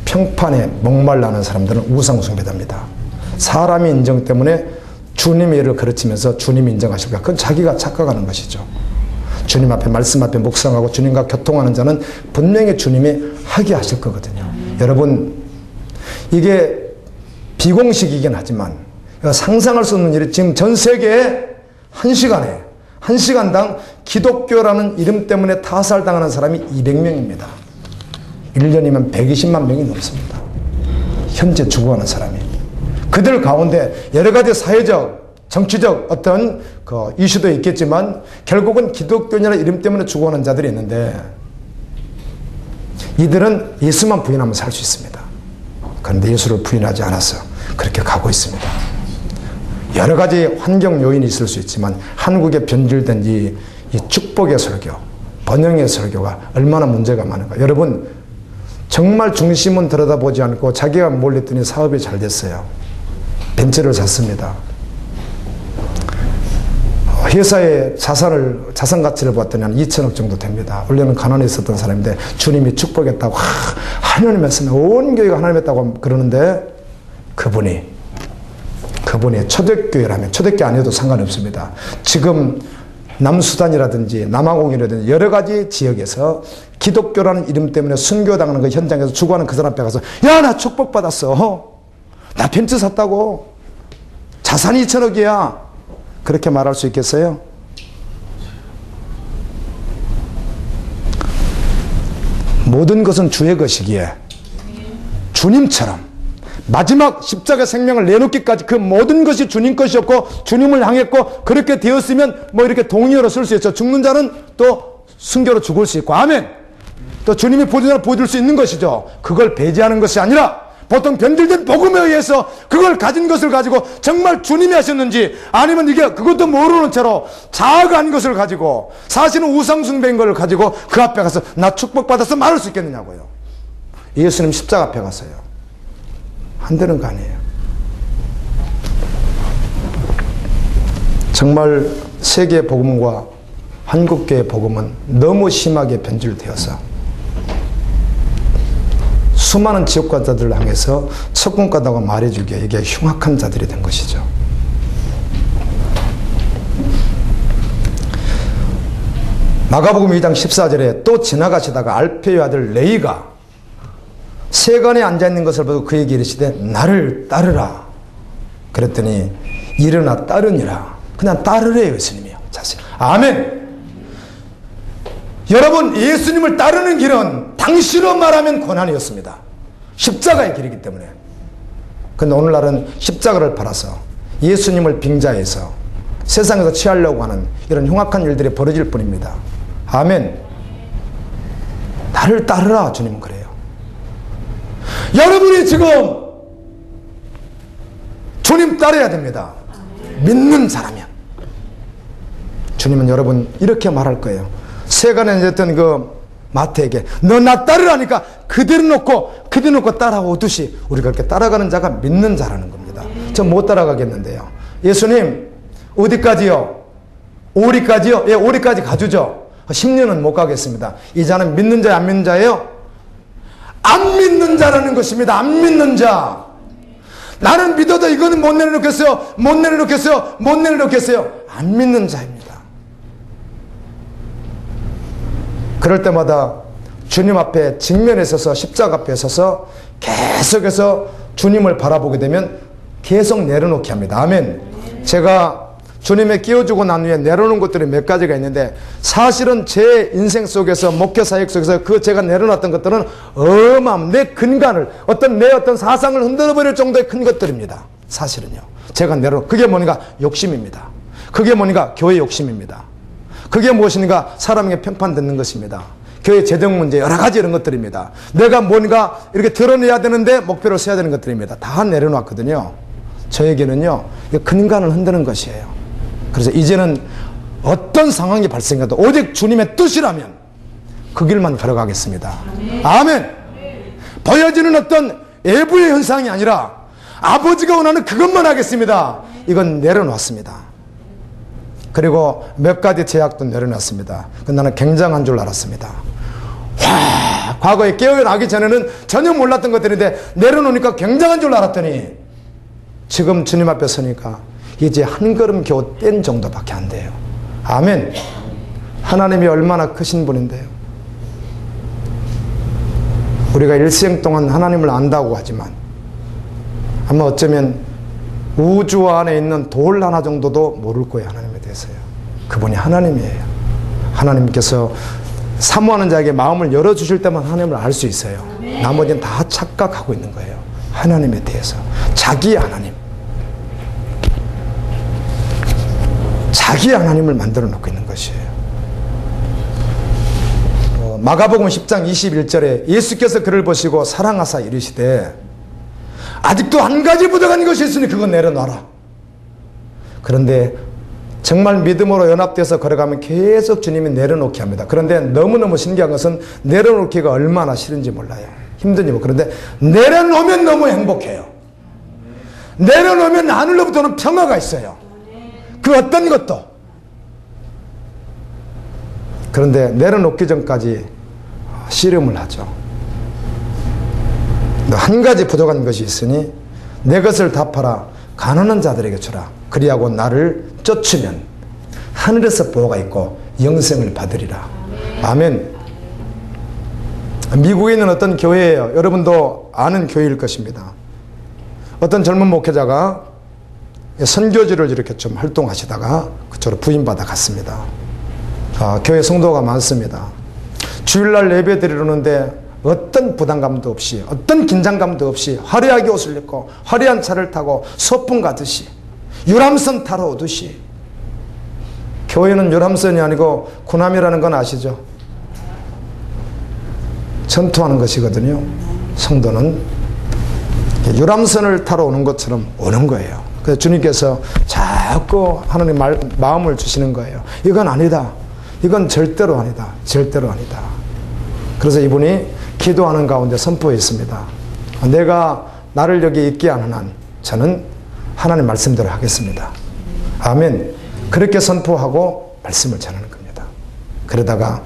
A: 평판에 목말라는 사람들은 우상숭배합니다. 사람의 인정 때문에 주님의 일을 가르치면서 주님이 인정하실까? 그건 자기가 착각하는 것이죠. 주님 앞에 말씀 앞에 묵상하고 주님과 교통하는 자는 분명히 주님이 하게 하실 거거든요. 여러분 이게 비공식이긴 하지만 상상할 수 없는 일이 지금 전 세계에 한 시간당 기독교라는 이름 때문에 타살당하는 사람이 200명입니다. 1년이면 120만 명이 넘습니다. 현재 죽어가는 사람이. 그들 가운데 여러 가지 사회적, 정치적 어떤 그 이슈도 있겠지만 결국은 기독교냐는 이름 때문에 죽어가는 자들이 있는데 이들은 예수만 부인하면 살 수 있습니다. 그런데 예수를 부인하지 않아서 그렇게 가고 있습니다. 여러 가지 환경 요인이 있을 수 있지만 한국에 변질된 이 축복의 설교, 번영의 설교가 얼마나 문제가 많은가. 여러분 정말 중심은 들여다보지 않고 자기가 몰렸더니 사업이 잘 됐어요. 벤츠를 샀습니다. 회사의 자산 가치를 봤더니 한 2천억 정도 됩니다. 원래는 가난에 있었던 사람인데 주님이 축복했다고 하나님 말씀에 온 교회가 하나님 했다고 그러는데 그분이 초대교회라면 초대교회 아니어도 상관없습니다. 지금 남수단이라든지 남아공이라든지 여러 가지 지역에서 기독교라는 이름 때문에 순교당하는 그 현장에서 죽어가는 그 사람 앞에 가서 야, 나 축복받았어. 나 벤츠 샀다고. 자산이 2천억이야. 그렇게 말할 수 있겠어요? 모든 것은 주의 것이기에 주님처럼 마지막 십자가 생명을 내놓기까지 그 모든 것이 주님 것이었고 주님을 향했고 그렇게 되었으면 뭐 이렇게 동의어로 쓸 수 있죠. 죽는 자는 또 순교로 죽을 수 있고 아멘. 또 주님이 보여주는 보여줄 수 있는 것이죠. 그걸 배제하는 것이 아니라 보통 변질된 복음에 의해서 그걸 가진 것을 가지고 정말 주님이 하셨는지 아니면 이게 그것도 모르는 채로 자아가 아닌 것을 가지고 사실은 우상숭배인 걸 가지고 그 앞에 가서 나 축복받아서 말할 수 있겠느냐고요. 예수님 십자가 앞에 갔어요. 안 되는 거 아니에요. 정말 세계 복음과 한국교회 복음은 너무 심하게 변질되어서 수많은 지옥가자들을 향해서 석궁가다고 말해주기에 이게 흉악한 자들이 된 것이죠. 마가복음 2장 14절에 또 지나가시다가 알페의 아들 레이가 세간에 앉아있는 것을 보고 그에게 이르시되 나를 따르라. 그랬더니 일어나 따르니라. 그냥 따르래요. 예수님이요. 자신. 아멘. 여러분 예수님을 따르는 길은 당시로 말하면 고난이었습니다. 십자가의 길이기 때문에. 그런데 오늘날은 십자가를 팔아서 예수님을 빙자해서 세상에서 취하려고 하는 이런 흉악한 일들이 벌어질 뿐입니다. 아멘. 나를 따르라. 주님은 그래요. 여러분이 지금 주님 따라야 됩니다. 믿는 사람이야. 주님은 여러분 이렇게 말할 거예요. 세간에 있던 그 마태에게 너 나 따르라니까 그대로 놓고 따라오듯이 우리가 그렇게 따라가는 자가 믿는 자라는 겁니다. 저 못 따라가겠는데요. 예수님 어디까지요? 오리까지요? 예, 오리까지 가주죠. 10년은 못 가겠습니다. 이 자는 믿는 자예요? 안 믿는 자예요? 안 믿는 자라는 것입니다. 안 믿는 자. 나는 믿어도 이거는 못 내려놓겠어요. 안 믿는 자입니다. 그럴 때마다 주님 앞에 직면에 서서 십자가 앞에 서서 계속해서 주님을 바라보게 되면 계속 내려놓게 합니다. 아멘. 제가 주님에 끼워주고 난 후에 내려놓은 것들이 몇 가지가 있는데 사실은 제 인생 속에서 목회 사역 속에서 그 제가 내려놨던 것들은 어마어마한 내 근간을 내 어떤 사상을 흔들어버릴 정도의 큰 것들입니다. 사실은요. 제가 내려놓은 그게 뭐니까 욕심입니다. 그게 뭐니까 교회 욕심입니다. 그게 무엇인가 사람에게 평판 듣는 것입니다. 교회 재정 문제 여러 가지 이런 것들입니다. 내가 뭔가 이렇게 드러내야 되는데 목표를 세워야 되는 것들입니다. 다 내려놨거든요. 저에게는요 근간을 흔드는 것이에요. 그래서 이제는 어떤 상황이 발생해도 오직 주님의 뜻이라면 그 길만 걸어가겠습니다. 아멘. 보여지는 어떤 외부의 현상이 아니라 아버지가 원하는 그것만 하겠습니다. 이건 내려놨습니다. 그리고 몇 가지 제약도 내려놨습니다. 나는 굉장한 줄 알았습니다. 과거에 깨어나기 전에는 전혀 몰랐던 것들인데 내려놓으니까 굉장한 줄 알았더니 지금 주님 앞에 서니까 이제 한 걸음 겨우 뗀 정도밖에 안 돼요. 아멘. 하나님이 얼마나 크신 분인데요. 우리가 일생 동안 하나님을 안다고 하지만 아마 어쩌면 우주 안에 있는 돌 하나 정도도 모를 거예요. 하나님에 대해서요. 그분이 하나님이에요. 하나님께서 사모하는 자에게 마음을 열어주실 때만 하나님을 알 수 있어요. 나머지는 다 착각하고 있는 거예요. 하나님에 대해서. 자기의 하나님. 자기의 하나님을 만들어 놓고 있는 것이에요. 마가복음 10장 21절에 예수께서 그를 보시고 사랑하사 이르시되 아직도 한 가지 부족한 것이 있으니 그거 내려놔라. 그런데 정말 믿음으로 연합돼서 걸어가면 계속 주님이 내려놓게 합니다. 그런데 너무너무 신기한 것은 내려놓기가 얼마나 싫은지 몰라요. 힘든지 몰라요. 그런데 내려놓으면 너무 행복해요. 내려놓으면 하늘로부터는 평화가 있어요. 그 어떤 것도. 그런데 내려놓기 전까지 씨름을 하죠. 한 가지 부족한 것이 있으니 내 것을 다 팔아 가난한 자들에게 주라. 그리하고 나를 쫓으면 하늘에서 보호가 있고 영생을 받으리라. 아멘. 미국에 있는 어떤 교회예요. 여러분도 아는 교회일 것입니다. 어떤 젊은 목회자가 선교지를 이렇게 좀 활동하시다가 그쪽으로 부임받아 갔습니다. 교회 성도가 많습니다. 주일날 예배 드리려는데 어떤 부담감도 없이, 어떤 긴장감도 없이 화려하게 옷을 입고 화려한 차를 타고 소풍 가듯이 유람선 타러 오듯이. 교회는 유람선이 아니고 군함이라는 건 아시죠? 전투하는 것이거든요. 성도는 유람선을 타러 오는 것처럼 오는 거예요. 그래서 주님께서 자꾸 하나님 마음을 주시는 거예요. 이건 아니다. 이건 절대로 아니다. 절대로 아니다. 그래서 이분이 기도하는 가운데 선포했습니다. 내가 나를 여기 있게 하는 한 저는 하나님 말씀대로 하겠습니다. 아멘. 그렇게 선포하고 말씀을 전하는 겁니다. 그러다가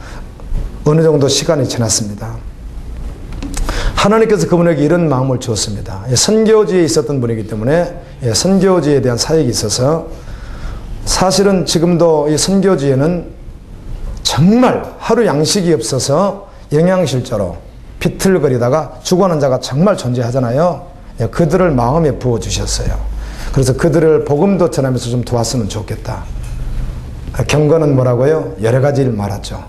A: 어느 정도 시간이 지났습니다. 하나님께서 그분에게 이런 마음을 주었습니다. 선교지에 있었던 분이기 때문에 선교지에 대한 사역이 있어서 사실은 지금도 이 선교지에는 정말 하루 양식이 없어서 영양실조로 비틀거리다가 죽어가는 자가 정말 존재하잖아요. 그들을 마음에 부어주셨어요. 그래서 그들을 복음도 전하면서 좀 도왔으면 좋겠다. 경건은 뭐라고요? 여러 가지를 말하죠.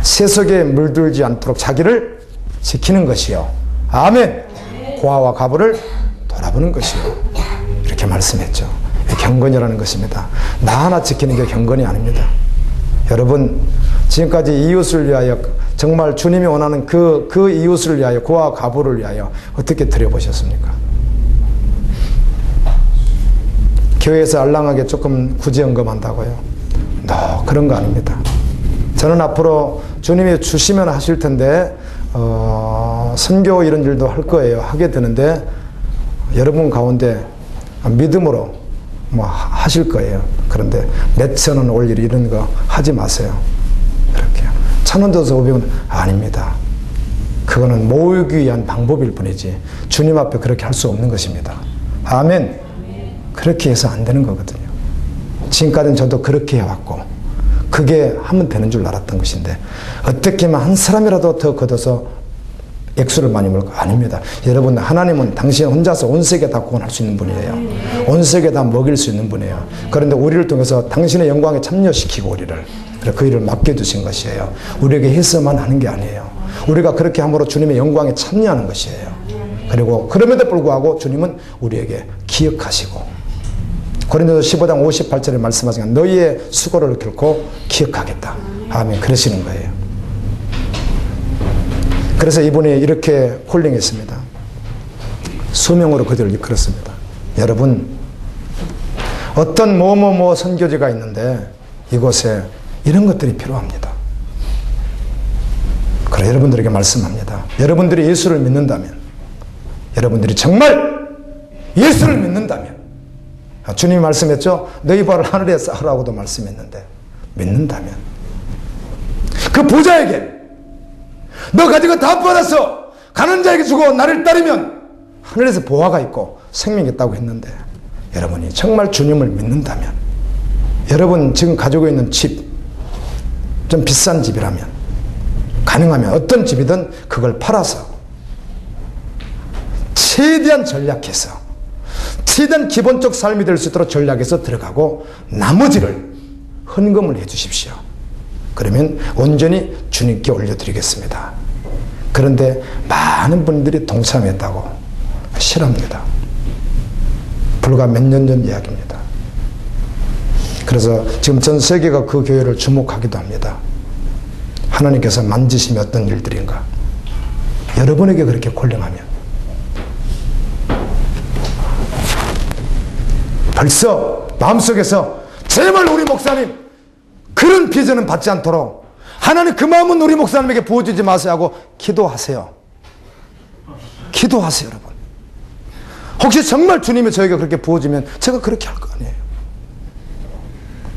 A: 세속에 물들지 않도록 자기를 지키는 것이요. 아멘. 고아와 과부를 돌아보는 것이요. 이렇게 말씀했죠. 경건이라는 것입니다. 나 하나 지키는 게 경건이 아닙니다. 여러분, 지금까지 이웃을 위하여 정말 주님이 원하는 그 이웃을 위하여, 고아 과부를 위하여 어떻게 드려보셨습니까? 교회에서 알랑하게 조금 구제연금한다고요? 그런 거 아닙니다. 저는 앞으로 주님이 주시면 하실 텐데 선교 이런 일도 할 거예요. 하게 되는데 여러분 가운데 믿음으로 뭐 하실 거예요. 그런데 몇천 원 올 일 이런 거 하지 마세요. 이렇게 1,000원 줘서 500원 아닙니다. 그거는 모으기 위한 방법일 뿐이지 주님 앞에 그렇게 할 수 없는 것입니다. 아멘. 그렇게 해서 안 되는 거거든요. 지금까지는 저도 그렇게 해왔고 그게 하면 되는 줄 알았던 것인데 어떻게 하면 한 사람이라도 더 걷어서 액수를 많이 물고 아닙니다. 여러분, 하나님은 당신 혼자서 온 세계 다 구원할 수 있는 분이에요. 온 세계 다 먹일 수 있는 분이에요. 그런데 우리를 통해서 당신의 영광에 참여시키고 우리를 그 일을 맡겨주신 것이에요. 우리에게 해서만 하는 게 아니에요. 우리가 그렇게 함으로 주님의 영광에 참여하는 것이에요. 그리고 그럼에도 불구하고 주님은 우리에게 기억하시고 고린도서 15장 58절에 말씀하신 너희의 수고를 결코 기억하겠다. 아멘. 그러시는 거예요. 그래서 이분이 이렇게 콜링했습니다. 수명으로 그들을 이끌었습니다. 여러분, 어떤 뭐뭐뭐 선교지가 있는데 이곳에 이런 것들이 필요합니다. 그래 여러분들에게 말씀합니다. 여러분들이 예수를 믿는다면, 여러분들이 정말 예수를 믿는다면, 주님이 말씀했죠. 너희 발을 하늘에 쌓으라고도 말씀했는데 믿는다면 그 부자에게 너 가진 거 다 받아서 가는 자에게 주고 나를 따르면 하늘에서 보화가 있고 생명이 있다고 했는데 여러분이 정말 주님을 믿는다면 여러분 지금 가지고 있는 집 좀 비싼 집이라면 가능하면 어떤 집이든 그걸 팔아서 최대한 전략해서 최대한 기본적 삶이 될 수 있도록 전략해서 들어가고 나머지를 헌금을 해 주십시오. 그러면 온전히 주님께 올려드리겠습니다. 그런데 많은 분들이 동참했다고 싫어합니다. 불과 몇 년 전 이야기입니다. 그래서 지금 전 세계가 그 교회를 주목하기도 합니다. 하나님께서 만지시면 어떤 일들인가. 여러분에게 그렇게 콜링하면 벌써 마음속에서 제발 우리 목사님 그런 비전은 받지 않도록 하나님 그 마음은 우리 목사님에게 부어주지 마세요 하고 기도하세요. 기도하세요, 여러분. 혹시 정말 주님이 저에게 그렇게 부어주면 제가 그렇게 할 거 아니에요.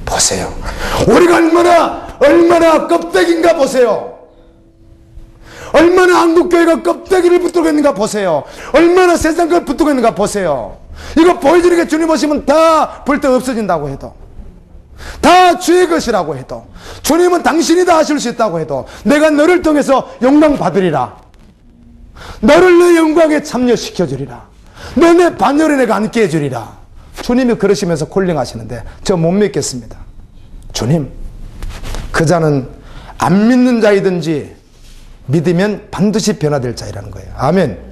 A: 보세요. 우리가 얼마나 껍데기인가 보세요. 얼마나 한국교회가 껍데기를 붙들고 있는가 보세요. 얼마나 세상 걸 붙들고 있는가 보세요. 이거 보여주는 게 주님 오시면 다 볼 때 없어진다고 해도, 다 주의 것이라고 해도, 주님은 당신이 다 하실 수 있다고 해도 내가 너를 통해서 영광 받으리라. 너를 내 영광에 참여시켜주리라. 너 내 반열에 내가 앉게 해주리라. 주님이 그러시면서 콜링하시는데 저 못 믿겠습니다. 주님, 그 자는 안 믿는 자이든지 믿으면 반드시 변화될 자이라는 거예요. 아멘.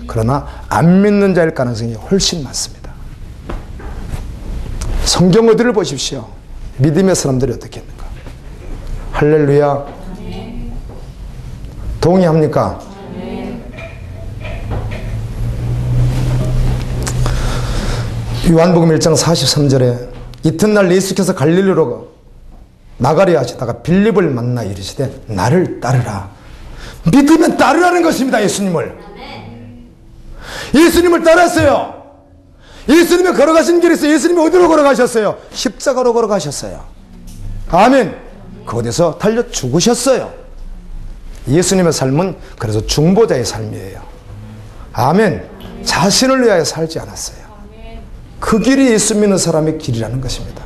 A: 그러나 안 믿는 자일 가능성이 훨씬 많습니다. 성경 어디를 보십시오. 믿음의 사람들이 어떻게 했는가. 할렐루야. 동의합니까? 요한복음 1장 43절에 이튿날 예수께서 갈릴리로 나가려 하시다가 빌립을 만나 이르시되 나를 따르라. 믿으면 따르라는 것입니다. 예수님을 따랐어요. 예수님이 걸어가신 길이 있어요. 예수님이 어디로 걸어가셨어요? 십자가로 걸어가셨어요. 아멘. 그곳에서 달려 죽으셨어요. 예수님의 삶은 그래서 중보자의 삶이에요. 아멘. 자신을 위하여 살지 않았어요. 그 길이 예수 믿는 사람의 길이라는 것입니다.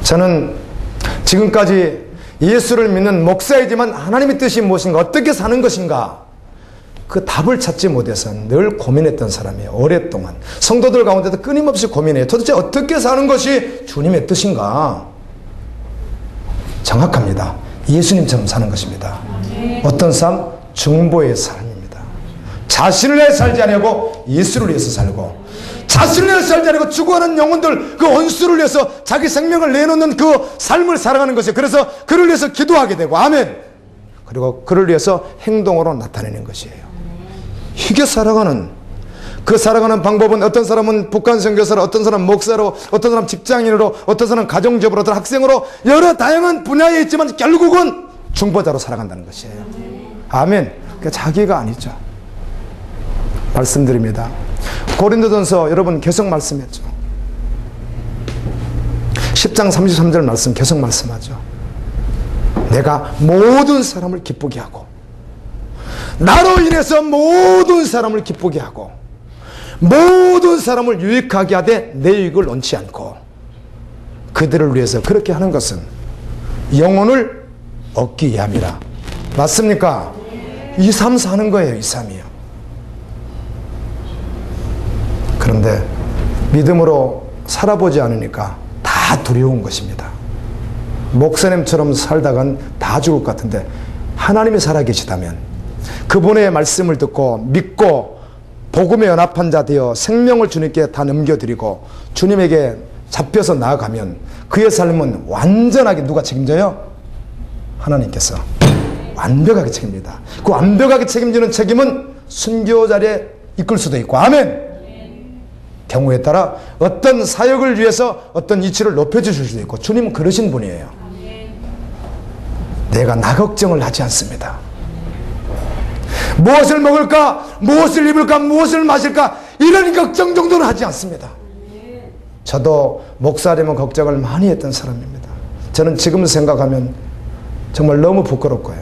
A: 저는 지금까지 예수를 믿는 목사이지만 하나님의 뜻이 무엇인가, 어떻게 사는 것인가, 그 답을 찾지 못해서 늘 고민했던 사람이에요. 오랫동안 성도들 가운데도 끊임없이 고민해요. 도대체 어떻게 사는 것이 주님의 뜻인가. 정확합니다. 예수님처럼 사는 것입니다. 어떤 삶? 중보의 삶입니다. 자신을 위해 살지 아니하고 예수를 위해서 살고, 자신을 위해 살지 아니하고 죽어가는 영혼들, 그 원수를 위해서 자기 생명을 내놓는 그 삶을 살아가는 것이에요. 그래서 그를 위해서 기도하게 되고, 아멘. 그리고 그를 위해서 행동으로 나타내는 것이에요. 이게 살아가는 방법은, 어떤 사람은 북한 선교사로, 어떤 사람은 목사로, 어떤 사람은 직장인으로, 어떤 사람은 가정주부로, 어떤 학생으로, 여러 다양한 분야에 있지만 결국은 중보자로 살아간다는 것이에요. 아멘. 그러니까 자기가 아니죠. 말씀드립니다. 고린도전서 여러분 계속 말씀했죠. 10장 33절 말씀 계속 말씀하죠. 내가 모든 사람을 기쁘게 하고, 나로 인해서 모든 사람을 기쁘게 하고, 모든 사람을 유익하게 하되 내 유익을 논치 않고, 그들을 위해서 그렇게 하는 것은 영혼을 얻기 위함이라. 맞습니까? 2, 3, 4는 거예요. 2, 3이요. 그런데 믿음으로 살아보지 않으니까 다 두려운 것입니다. 목사님처럼 살다간 다 죽을 것 같은데, 하나님이 살아계시다면 그분의 말씀을 듣고 믿고 복음에 연합한 자 되어 생명을 주님께 다 넘겨드리고 주님에게 잡혀서 나아가면 그의 삶은 완전하게 누가 책임져요? 하나님께서 완벽하게 책임집니다. 그 완벽하게 책임지는 책임은 순교 자리에 이끌 수도 있고, 아멘. 경우에 따라 어떤 사역을 위해서 어떤 이치를 높여주실 수도 있고, 주님은 그러신 분이에요. 내가 나 걱정을 하지 않습니다. 무엇을 먹을까, 무엇을 입을까, 무엇을 마실까, 이런 걱정 정도는 하지 않습니다. 저도 목사님은 걱정을 많이 했던 사람입니다. 저는 지금 생각하면 정말 너무 부끄럽고요.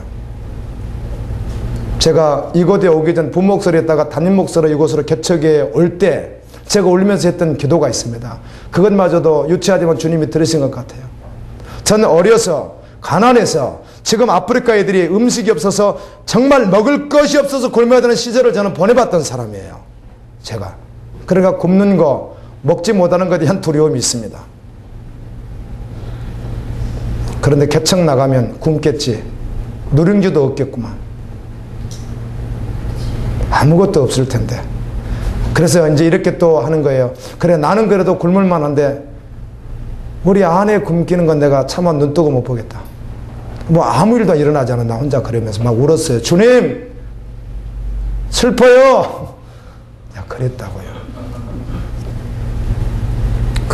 A: 제가 이곳에 오기 전 부목소리에 있다가 담임 목사로 이곳으로 개척에 올 때 제가 울면서 했던 기도가 있습니다. 그것마저도 유치하지만 주님이 들으신 것 같아요. 저는 어려서 가난해서 지금 아프리카 애들이 음식이 없어서 정말 먹을 것이 없어서 굶어야 되는 시절을 저는 보내봤던 사람이에요. 제가. 그러니까 굶는 거, 먹지 못하는 것에 대한 두려움이 있습니다. 그런데 개척 나가면 굶겠지. 누룽지도 없겠구만. 아무것도 없을 텐데. 그래서 이제 이렇게 또 하는 거예요. 그래, 나는 그래도 굶을 만한데 우리 아내 굶기는 건 내가 차마 눈 뜨고 못 보겠다. 뭐 아무 일도 일어나지 않아. 나 혼자 그러면서 막 울었어요. 주님, 슬퍼요. 야, 그랬다고요.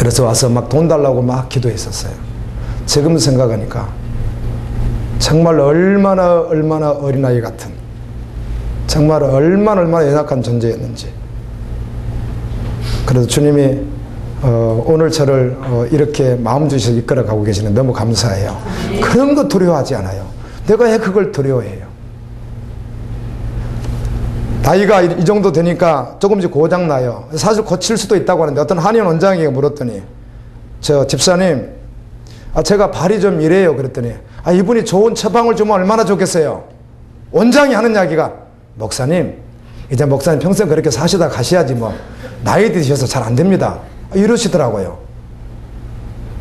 A: 그래서 와서 막 돈 달라고 막 기도했었어요. 지금 생각하니까 정말 얼마나 어린아이 같은, 정말 얼마나 연약한 존재였는지. 그래서 주님이 오늘 저를 이렇게 마음 주셔서 이끌어가고 계시는 너무 감사해요. 그런 거 두려워하지 않아요. 내가 왜 그걸 두려워해요? 나이가 이 정도 되니까 조금씩 고장나요. 사실 고칠 수도 있다고 하는데 어떤 한의원 원장에게 물었더니, 저 집사님, 제가 발이 좀 이래요. 그랬더니 이분이 좋은 처방을 주면 얼마나 좋겠어요. 원장이 하는 이야기가, 목사님, 이제 목사님 평생 그렇게 사시다 가셔야지 뭐 나이 드셔서 잘 안 됩니다, 이러시더라고요.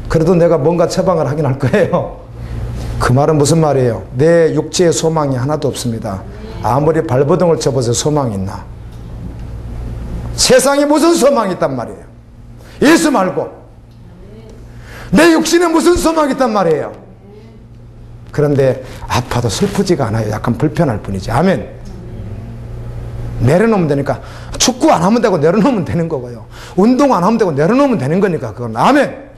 A: 그래도 내가 뭔가 처방을 하긴 할 거예요. 그 말은 무슨 말이에요? 내 육체에 소망이 하나도 없습니다. 아무리 발버둥을 쳐보세요. 소망이 있나? 세상에 무슨 소망이 있단 말이에요? 예수 말고 내 육신에 무슨 소망이 있단 말이에요? 그런데 아파도 슬프지가 않아요. 약간 불편할 뿐이지. 아멘. 내려놓으면 되니까. 축구 안 하면 되고 내려놓으면 되는 거고요. 운동 안 하면 되고 내려놓으면 되는 거니까 그건. 아멘.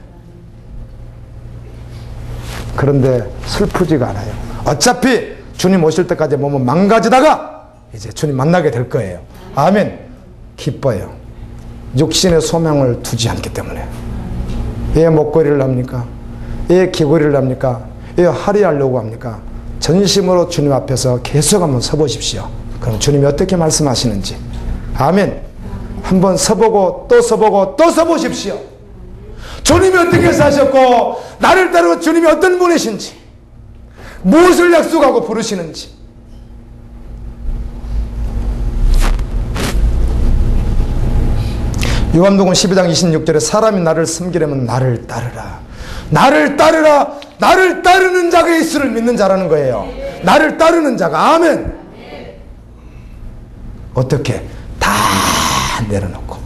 A: 그런데 슬프지가 않아요. 어차피 주님 오실 때까지 몸은 망가지다가 이제 주님 만나게 될 거예요. 아멘. 기뻐요. 육신의 소망을 두지 않기 때문에. 왜 목걸이를 합니까? 왜 귀걸이를 합니까? 왜 할애하려고 합니까? 전심으로 주님 앞에서 계속 한번 서보십시오. 그럼 주님이 어떻게 말씀하시는지. 아멘. 한번 서보고 또 서보고 또 서보십시오. 주님이 어떻게 사셨고 나를 따르고 주님이 어떤 분이신지, 무엇을 약속하고 부르시는지. 요한복음 12장 26절에 사람이 나를 섬기려면 나를 따르라. 나를 따르라. 나를 따르는 자가 예수를 믿는 자라는 거예요. 나를 따르는 자가. 아멘. 어떻게? 다 내려놓고.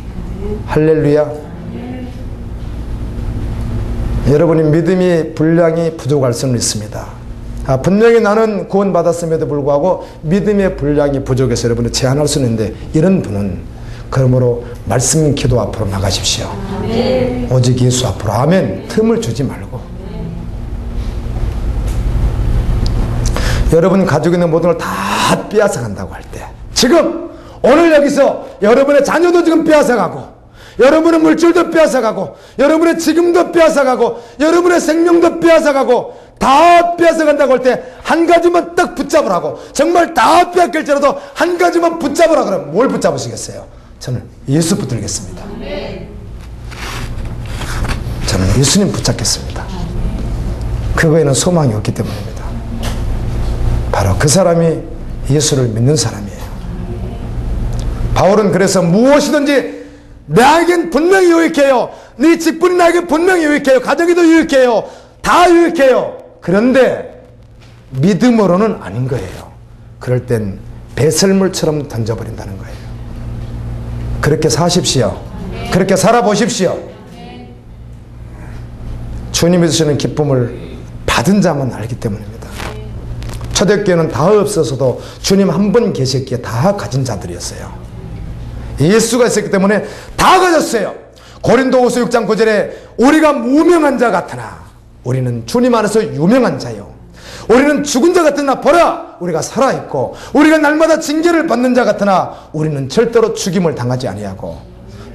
A: 할렐루야. 여러분이 믿음이 분량이 부족할 수는 있습니다. 분명히 나는 구원받았음에도 불구하고 믿음의 분량이 부족해서 여러분을 제한할 수는 있는데, 이런 분은 그러므로 말씀 기도 앞으로 나가십시오. 아멘. 오직 예수 앞으로. 아멘. 틈을 주지 말고. 여러분 가지고 있는 모든 걸 다 빼앗아 간다고 할 때, 지금 오늘 여기서 여러분의 자녀도 지금 빼앗아 가고, 여러분의 물질도 빼앗아 가고, 여러분의 지금도 빼앗아 가고, 여러분의 생명도 빼앗아 가고, 다 빼앗아 간다고 할 때 한 가지만 딱 붙잡으라고. 정말 다 빼앗길지라도 한 가지만 붙잡으라 그러면 뭘 붙잡으시겠어요? 저는 예수 붙들겠습니다. 저는 예수님 붙잡겠습니다. 그거에는 소망이 없기 때문입니다. 바로 그 사람이 예수를 믿는 사람이에요. 바울은 그래서 무엇이든지 나에겐 분명히 유익해요. 네 직분이 나에게 분명히 유익해요. 가정에도 유익해요. 다 유익해요. 그런데 믿음으로는 아닌 거예요. 그럴 땐 배설물처럼 던져버린다는 거예요. 그렇게 사십시오. 그렇게 살아보십시오. 주님이 주시는 기쁨을 받은 자만 알기 때문입니다. 초대교회는 다 없어서도 주님 한 분 계셨기에 다 가진 자들이었어요. 예수가 있었기 때문에 다 가졌어요. 고린도후서 6장 9절에 우리가 무명한 자 같으나 우리는 주님 안에서 유명한 자요. 우리는 죽은 자 같으나 보라 우리가 살아있고, 우리가 날마다 징계를 받는 자 같으나 우리는 절대로 죽임을 당하지 아니하고,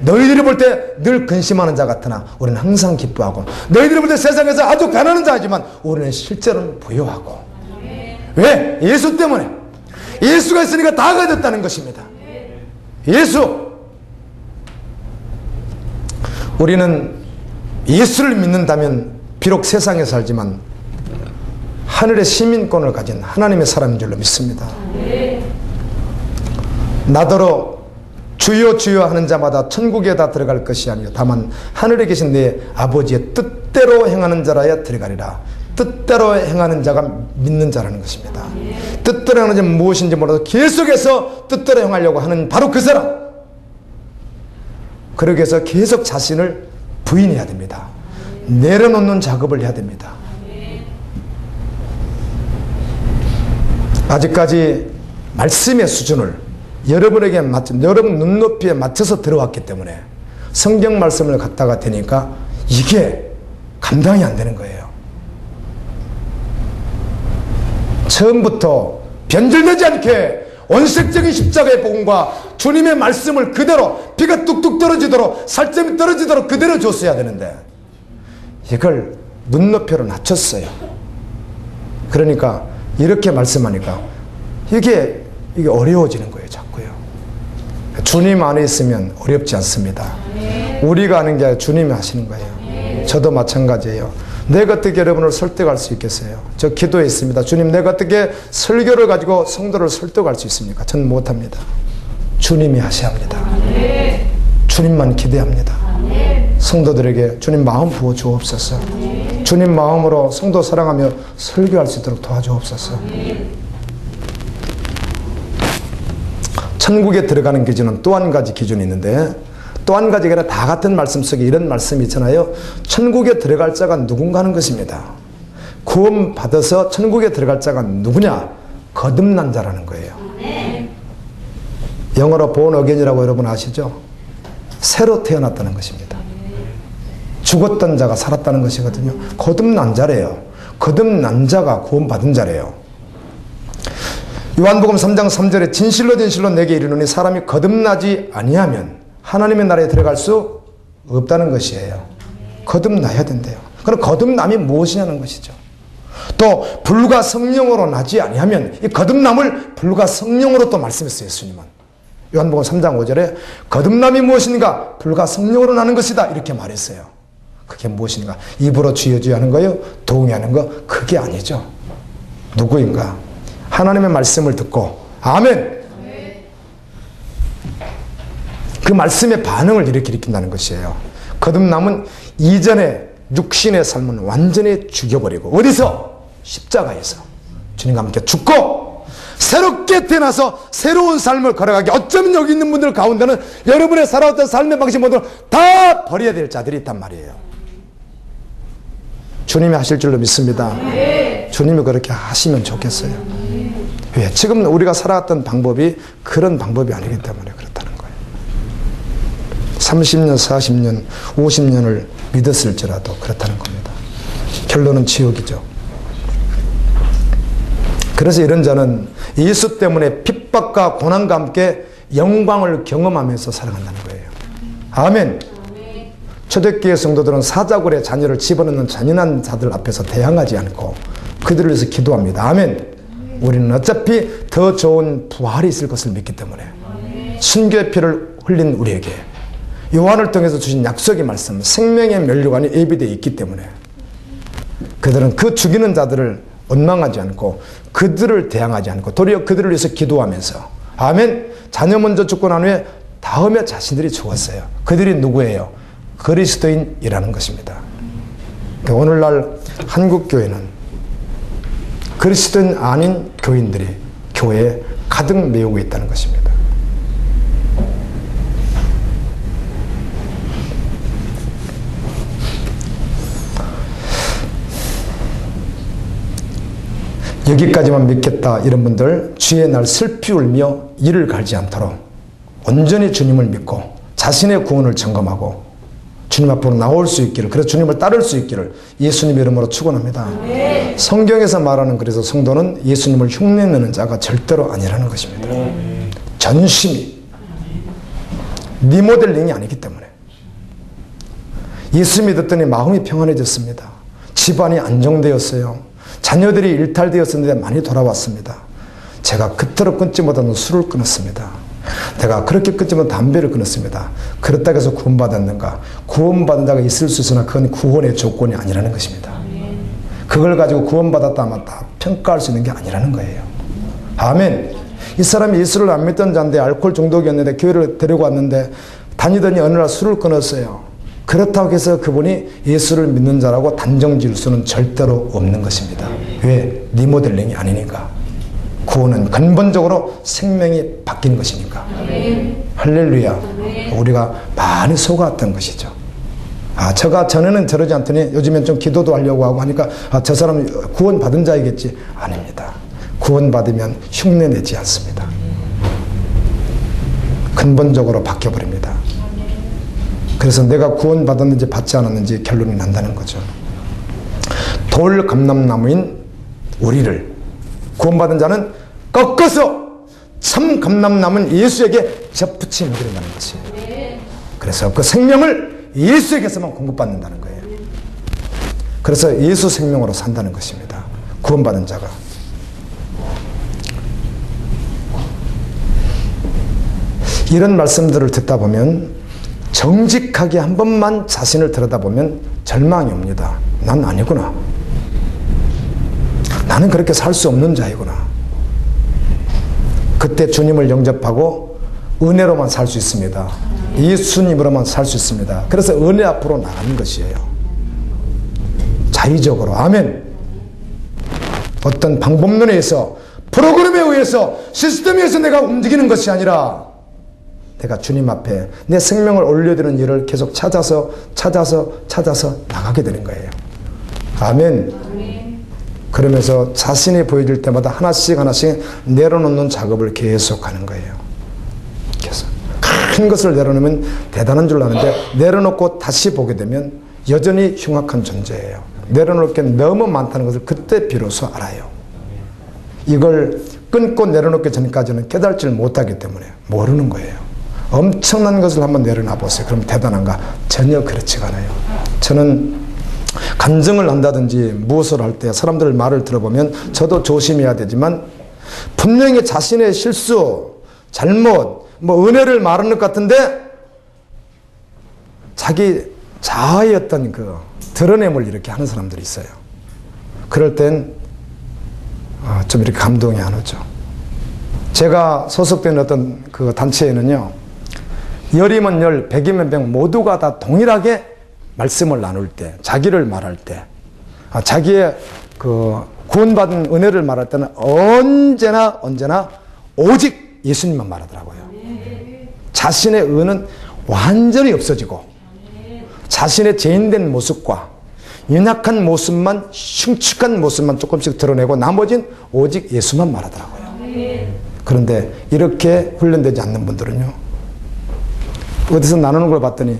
A: 너희들이 볼 때 늘 근심하는 자 같으나 우리는 항상 기뻐하고, 너희들이 볼 때 세상에서 아주 가난한 자이지만 우리는 실제로는 부유하고. 왜? 예수 때문에. 예수가 있으니까 다 가졌다는 것입니다. 예수. 우리는 예수를 믿는다면 비록 세상에 살지만 하늘의 시민권을 가진 하나님의 사람인 줄로 믿습니다. 나더러 주여 주여 하는 자마다 천국에 다 들어갈 것이 아니요 다만 하늘에 계신 내 아버지의 뜻대로 행하는 자라야 들어가리라. 뜻대로 행하는 자가 믿는 자라는 것입니다. 뜻대로 행하는 자는 무엇인지 몰라도 계속해서 뜻대로 행하려고 하는 바로 그 사람. 그러기 위해서 계속 자신을 부인해야 됩니다. 내려놓는 작업을 해야 됩니다. 아직까지 말씀의 수준을 여러분에게 여러분 눈높이에 맞춰서 들어왔기 때문에 성경 말씀을 갖다가 대니까 이게 감당이 안 되는 거예요. 처음부터 변질되지 않게 원색적인 십자가의 복음과 주님의 말씀을 그대로 비가 뚝뚝 떨어지도록 살점이 떨어지도록 그대로 줬어야 되는데 이걸 눈높이로 낮췄어요. 그러니까 이렇게 말씀하니까 이게 어려워지는 거예요. 자꾸요. 주님 안에 있으면 어렵지 않습니다. 우리가 하는 게 아니라 주님이 하시는 거예요. 저도 마찬가지예요. 내가 어떻게 여러분을 설득할 수 있겠어요? 저 기도에 있습니다. 주님, 내가 어떻게 설교를 가지고 성도를 설득할 수 있습니까? 저는 못합니다. 주님이 하셔야 합니다. 주님만 기대합니다. 성도들에게 주님 마음 부어 주옵소서. 주님 마음으로 성도 사랑하며 설교할 수 있도록 도와주옵소서. 천국에 들어가는 기준은 또 한 가지 기준이 있는데, 또 한 가지가 아니라 다 같은 말씀 속에 이런 말씀이 있잖아요. 천국에 들어갈 자가 누군가 하는 것입니다. 구원 받아서 천국에 들어갈 자가 누구냐? 거듭난 자라는 거예요. 영어로 born again이라고 여러분 아시죠? 새로 태어났다는 것입니다. 죽었던 자가 살았다는 것이거든요. 거듭난 자래요. 거듭난 자가 구원받은 자래요. 요한복음 3장 3절에 진실로 진실로 내게 이르노니 사람이 거듭나지 아니하면 하나님의 나라에 들어갈 수 없다는 것이에요. 거듭나야 된대요. 그럼 거듭남이 무엇이냐는 것이죠. 또 불과 성령으로 나지 아니하면 이 거듭남을 불과 성령으로 또 말씀했어요. 예수님은 요한복음 3장 5절에 거듭남이 무엇인가? 불과 성령으로 나는 것이다 이렇게 말했어요. 그게 무엇인가? 입으로 주여 주여 하는 거요? 동의하는 거? 그게 아니죠. 누구인가? 하나님의 말씀을 듣고 아멘! 그 말씀의 반응을 이렇게 일으킨다는 것이에요. 거듭남은 이전에 육신의 삶은 완전히 죽여버리고 어디서? 십자가에서 주님과 함께 죽고 새롭게 태어나서 새로운 삶을 걸어가기. 어쩌면 여기 있는 분들 가운데는 여러분의 살아왔던 삶의 방식 모두 다 버려야 될 자들이 있단 말이에요. 주님이 하실 줄로 믿습니다. 주님이 그렇게 하시면 좋겠어요. 왜? 지금 우리가 살아왔던 방법이 그런 방법이 아니기 때문에 그렇다는 거예요. 30년, 40년, 50년을 믿었을지라도 그렇다는 겁니다. 결론은 지옥이죠. 그래서 이런 자는 예수 때문에 핍박과 고난과 함께 영광을 경험하면서 살아간다는 거예요. 아멘. 초대교회 성도들은 사자굴에 자녀를 집어넣는 잔인한 자들 앞에서 대항하지 않고 그들을 위해서 기도합니다. 아멘. 우리는 어차피 더 좋은 부활이 있을 것을 믿기 때문에 순교의 피를 흘린 우리에게 요한을 통해서 주신 약속의 말씀, 생명의 면류관이 예비되어 있기 때문에 그들은 그 죽이는 자들을 원망하지 않고 그들을 대항하지 않고 도리어 그들을 위해서 기도하면서 아멘. 자녀 먼저 죽고 난 후에 다음에 자신들이 죽었어요. 그들이 누구예요? 그리스도인이라는 것입니다. 오늘날 한국교회는 그리스도인 아닌 교인들이 교회에 가득 메우고 있다는 것입니다. 여기까지만 믿겠다 이런 분들 주의 날 슬피 울며 이를 갈지 않도록 온전히 주님을 믿고 자신의 구원을 점검하고 주님 앞으로 나올 수 있기를, 그래서 주님을 따를 수 있기를 예수님 이름으로 축원합니다. 성경에서 말하는 그래서 성도는 예수님을 흉내내는 자가 절대로 아니라는 것입니다. 전심이 리모델링이 아니기 때문에 예수 믿었더니 마음이 평안해졌습니다. 집안이 안정되었어요. 자녀들이 일탈되었었는데 많이 돌아왔습니다. 제가 그토록 끊지 못하는 술을 끊었습니다. 내가 그렇게 끊지 못한 담배를 끊었습니다. 그렇다고 해서 구원받았는가? 구원받은 자가 있을 수 있으나 그건 구원의 조건이 아니라는 것입니다. 그걸 가지고 구원받았다 안 맞다 평가할 수 있는 게 아니라는 거예요. 아멘. 이 사람이 예수를 안 믿던 자인데 알코올 중독이었는데 교회를 데리고 왔는데 다니더니 어느 날 술을 끊었어요. 그렇다고 해서 그분이 예수를 믿는 자라고 단정 지을 수는 절대로 없는 것입니다. 왜? 리모델링이 아니니까. 구원은 근본적으로 생명이 바뀐 것이니까. 할렐루야. 우리가 많이 속았던 것이죠. 전에는 저러지 않더니 요즘엔 좀 기도도 하려고 하고 하니까 저 사람 구원 받은 자이겠지. 아닙니다. 구원 받으면 흉내 내지 않습니다. 근본적으로 바뀌어버립니다. 그래서 내가 구원받았는지 받지 않았는지 결론이 난다는 거죠. 돌 감람나무인 우리를 구원받은 자는 꺾어서 참 감람나무인 예수에게 접붙여 먹이는다는 것이에요. 그래서 그 생명을 예수에게서만 공급받는다는 거예요. 그래서 예수 생명으로 산다는 것입니다. 구원받은 자가. 이런 말씀들을 듣다 보면 정직하게 한 번만 자신을 들여다보면 절망이 옵니다. 난 아니구나. 나는 그렇게 살 수 없는 자이구나. 그때 주님을 영접하고 은혜로만 살 수 있습니다. 예수님으로만 살 수 있습니다. 그래서 은혜 앞으로 나가는 것이에요. 자의적으로. 아멘. 어떤 방법론에 의해서, 프로그램에 의해서, 시스템에 의해서 내가 움직이는 것이 아니라 내가 주님 앞에 내 생명을 올려드리는 일을 계속 찾아서 나가게 되는 거예요. 아멘. 그러면서 자신이 보여질 때마다 하나씩 내려놓는 작업을 계속하는 거예요. 계속. 큰 것을 내려놓으면 대단한 줄 아는데 내려놓고 다시 보게 되면 여전히 흉악한 존재예요. 내려놓을 게 너무 많다는 것을 그때 비로소 알아요. 이걸 끊고 내려놓기 전까지는 깨달지를 못하기 때문에 모르는 거예요. 엄청난 것을 한번 내려놔 보세요. 그럼 대단한가? 전혀 그렇지가 않아요. 저는 간증을 한다든지 무엇을 할 때 사람들 말을 들어보면 저도 조심해야 되지만 분명히 자신의 실수, 잘못, 은혜를 말하는 것 같은데 자기 자아의 어떤 그 드러냄을 이렇게 하는 사람들이 있어요. 그럴 땐 좀 이렇게 감동이 안 오죠. 제가 소속된 어떤 그 단체에는요, 10이면 10, 100이면 100 모두가 다 동일하게 말씀을 나눌 때, 자기를 말할 때, 자기의 그 구원받은 은혜를 말할 때는 언제나 오직 예수님만 말하더라고요. 자신의 의는 완전히 없어지고 자신의 죄인된 모습과 연약한 모습만, 흉측한 모습만 조금씩 드러내고 나머지는 오직 예수만 말하더라고요. 그런데 이렇게 훈련되지 않는 분들은요, 어디서 나누는 걸 봤더니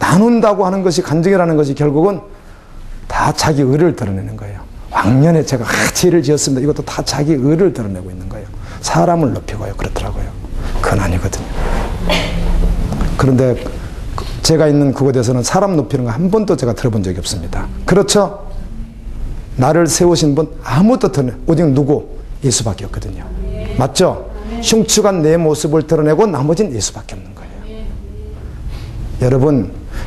A: 나눈다고 하는 것이, 간증이라는 것이 결국은 다 자기 의를 드러내는 거예요. 왕년에 제가 죄를 지었습니다. 이것도 다 자기 의를 드러내고 있는 거예요. 사람을 높이고요. 그렇더라고요. 그건 아니거든요. 그런데 제가 있는 그곳에서는 사람 높이는 거 한 번도 제가 들어본 적이 없습니다. 그렇죠? 나를 세우신 분 아무도 드러내, 오직 누구? 예수밖에 없거든요. 맞죠? 흉측한 내 모습을 드러내고 나머지는 예수밖에 없는 거예요.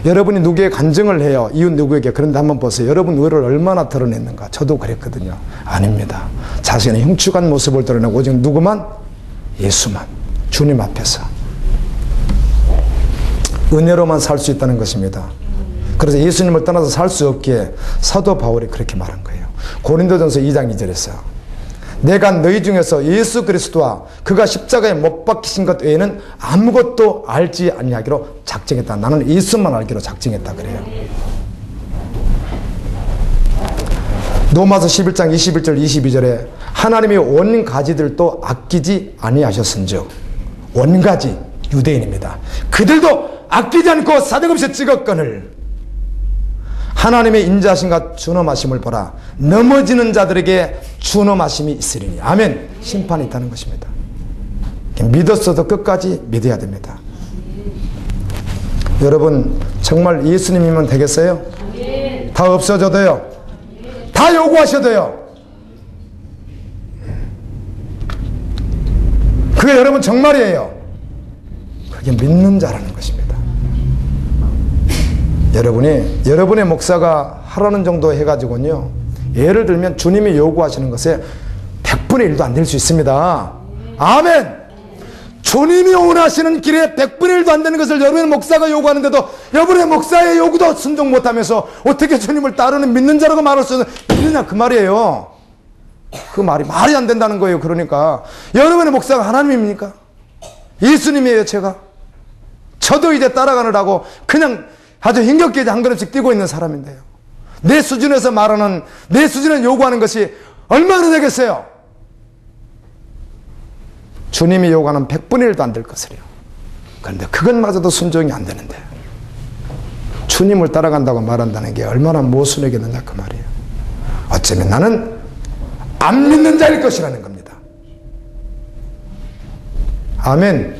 A: 여러분이 누구에게 간증을 해요. 이웃 누구에게. 그런데 한번 보세요. 여러분 의를 얼마나 드러냈는가. 저도 그랬거든요. 아닙니다. 자신의 흉측한 모습을 드러내고 오직 누구만? 예수만. 주님 앞에서. 은혜로만 살 수 있다는 것입니다. 그래서 예수님을 떠나서 살 수 없기에 사도 바울이 그렇게 말한 거예요. 고린도전서 2장 2절에서 내가 너희 중에서 예수 그리스도와 그가 십자가에 못 박히신 것 외에는 아무것도 알지 아니하기로 작정했다. 나는 예수만 알기로 작정했다 그래요. 로마서 11장 21절 22절에 하나님이 원가지들도 아끼지 아니하셨은즉, 원가지 유대인입니다. 그들도 아끼지 않고 사정없이 찍었거늘 하나님의 인자하심과 준엄하심을 보라. 넘어지는 자들에게 준엄하심이 있으리니. 아멘. 심판이 있다는 것입니다. 믿었어도 끝까지 믿어야 됩니다. 여러분 정말 예수님이면 되겠어요? 다 없어져도요, 다 요구하셔도요, 그게 여러분 정말이에요. 그게 믿는 자라는 것입니다. 여러분의 목사가 하라는 정도 해가지고는요, 예를 들면 주님이 요구하시는 것에 100분의 1도 안 될 수 있습니다. 아멘! 주님이 원하시는 길에 100분의 1도 안 되는 것을 여러분의 목사가 요구하는데도 여러분의 목사의 요구도 순종 못하면서 어떻게 주님을 따르는 믿는 자라고 말할 수 있느냐, 그 말이에요. 그 말이 안 된다는 거예요. 그러니까 여러분의 목사가 하나님입니까? 예수님이에요. 저도 이제 따라가느라고 그냥 아주 힘겹게 한 걸음씩 뛰고 있는 사람인데요, 내 수준에서 말하는, 내 수준에 요구하는 것이 얼마나 되겠어요? 주님이 요구하는 100분의 1도 안 될 것을요. 그런데 그것마저도 순종이 안 되는데 주님을 따라간다고 말한다는 게 얼마나 모순이겠느냐 그 말이에요. 어쩌면 나는 안 믿는 자일 것이라는 겁니다. 아멘.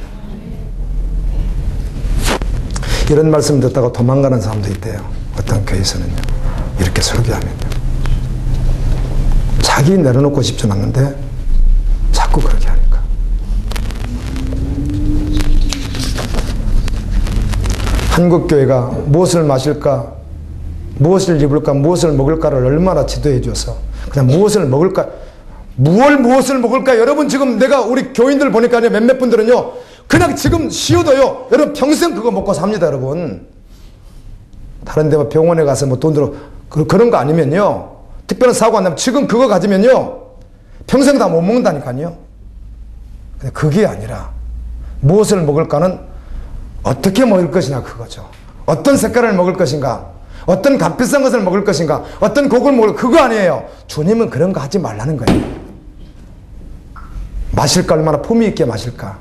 A: 이런 말씀 듣다가 도망가는 사람도 있대요. 어떤 교회에서는요. 이렇게 설교하면요. 자기 내려놓고 싶진 않는데 자꾸 그렇게 하니까. 한국교회가 무엇을 마실까, 무엇을 입을까, 무엇을 먹을까를 얼마나 지도해 줘서 그냥 무엇을 먹을까, 무엇을 먹을까. 여러분 지금 내가 우리 교인들 보니까 몇몇 분들은요 그냥 지금 쉬어도요 여러분 평생 그거 먹고 삽니다. 여러분 다른 데 병원에 가서 뭐 돈 들어 그런 거 아니면요, 특별한 사고 안 나면 지금 그거 가지면요 평생 다 못 먹는다니까요. 근데 그게 아니라 무엇을 먹을까는 어떻게 먹을 것이냐 그거죠. 어떤 색깔을 먹을 것인가, 어떤 값비싼 것을 먹을 것인가, 어떤 곡을 먹을, 그거 아니에요. 주님은 그런 거 하지 말라는 거예요. 마실까, 얼마나 품위 있게 마실까,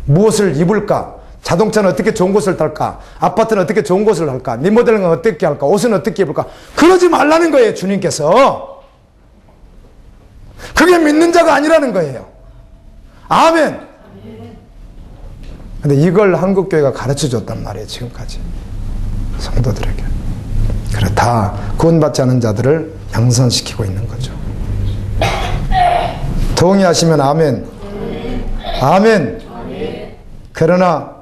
A: 무엇을 입을까, 자동차는 어떻게 좋은 곳을 탈까, 아파트는 어떻게 좋은 곳을 할까, 리모델링은 어떻게 할까, 옷은 어떻게 입을까, 그러지 말라는 거예요. 주님께서. 그게 믿는 자가 아니라는 거예요. 아멘. 근데 이걸 한국교회가 가르쳐 줬단 말이에요. 지금까지 성도들에게. 그래 다 구원받지 않은 자들을 양산시키고 있는 거죠. 동의하시면 아멘. 아멘. 그러나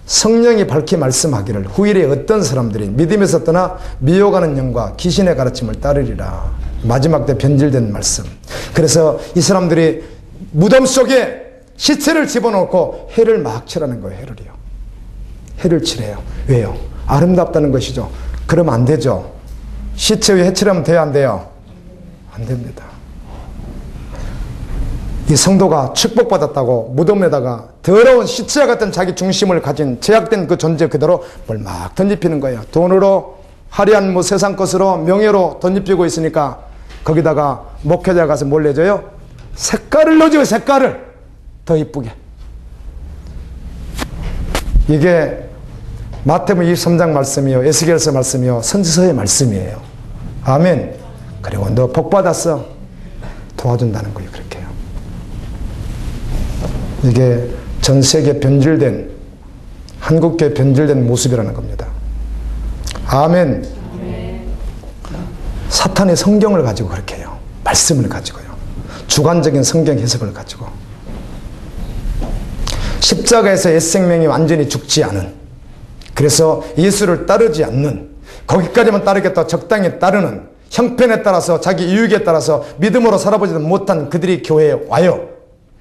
A: 성령이 밝히 말씀하기를 후일에 어떤 사람들이 믿음에서 떠나 미혹하는 영과 귀신의 가르침을 따르리라. 마지막 때 변질된 말씀. 그래서 이 사람들이 무덤 속에 시체를 집어넣고 해를 막 칠하는 거예요. 해를요. 해를 칠해요. 왜요? 아름답다는 것이죠. 그러면 안 되죠. 시체 위에 해 칠하면 돼요? 안 돼요? 안 됩니다. 이 성도가 축복받았다고 무덤에다가 더러운 시체와 같은 자기 중심을 가진 제약된 그 존재 그대로 뭘 막 던집히는 거예요. 돈으로, 화려한 뭐 세상 것으로, 명예로 던집히고 있으니까 거기다가 목회자가 가서 뭘 내줘요? 색깔을 넣어줘요. 색깔을 더 이쁘게. 이게 마태복음 23장 말씀이요, 에스겔서 말씀이요, 선지서의 말씀이에요. 아멘. 그리고 너 복 받았어, 도와준다는 거예요. 그렇게 해요. 이게 전 세계 변질된, 한국교회 변질된 모습이라는 겁니다. 아멘. 사탄이 성경을 가지고 그렇게 해요. 말씀을 가지고요. 주관적인 성경 해석을 가지고. 십자가에서 옛 생명이 완전히 죽지 않은, 그래서 예수를 따르지 않는, 거기까지만 따르겠다 적당히 따르는, 형편에 따라서 자기 이익에 따라서 믿음으로 살아보지도 못한 그들이 교회에 와요.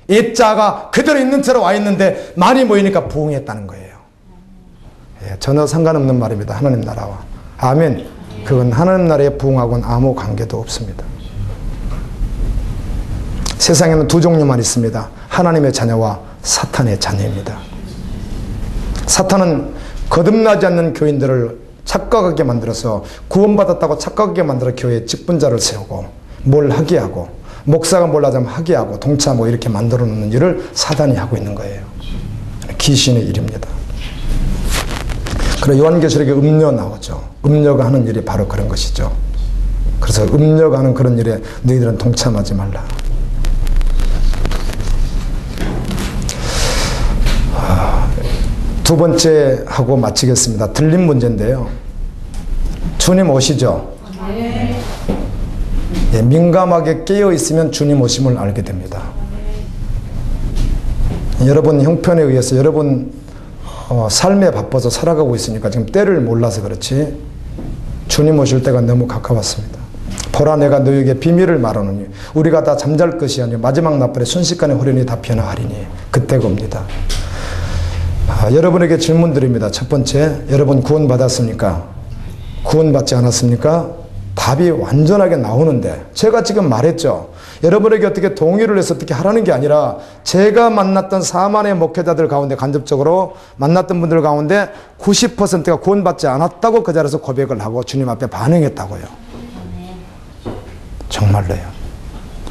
A: 옛자가 그대로 있는 채로 와 있는데 많이 모이니까 부흥했다는 거예요. 예, 전혀 상관없는 말입니다. 하나님 나라와. 아멘. 그건 하나님 나라의 부흥하고는 아무 관계도 없습니다. 세상에는 두 종류만 있습니다. 하나님의 자녀와 사탄의 자녀입니다. 사탄은 거듭나지 않는 교인들을 착각하게 만들어서 구원받았다고 착각하게 만들어 교회에 직분자를 세우고 뭘 하게 하고, 목사가 뭘 하자면 하게 하고, 동참하고 이렇게 만들어 놓는 일을 사단이 하고 있는 거예요. 귀신의 일입니다. 그래서 요한계시록에 음녀 나오죠. 음녀가 하는 일이 바로 그런 것이죠. 그래서 음녀가 하는 그런 일에 너희들은 동참하지 말라. 두 번째 하고 마치겠습니다. 들림 문제인데요. 주님 오시죠? 예, 민감하게 깨어 있으면 주님 오심을 알게 됩니다. 여러분 형편에 의해서 여러분 삶에 바빠서 살아가고 있으니까 지금 때를 몰라서 그렇지 주님 오실 때가 너무 가까웠습니다. 보라 내가 너에게 비밀을 말하노니 우리가 다 잠잘 것이 아니요 마지막 나팔에 순식간에 호련히 다 변화하리니 그때가 옵니다. 여러분에게 질문 드립니다. 첫 번째, 여러분 구원받았습니까? 구원받지 않았습니까? 답이 완전하게 나오는데, 제가 지금 말했죠. 여러분에게 어떻게 동의를 해서 어떻게 하라는 게 아니라 제가 만났던 4만의 목회자들 가운데, 간접적으로 만났던 분들 가운데 90%가 구원받지 않았다고 그 자리에서 고백을 하고 주님 앞에 반응했다고요. 정말로요.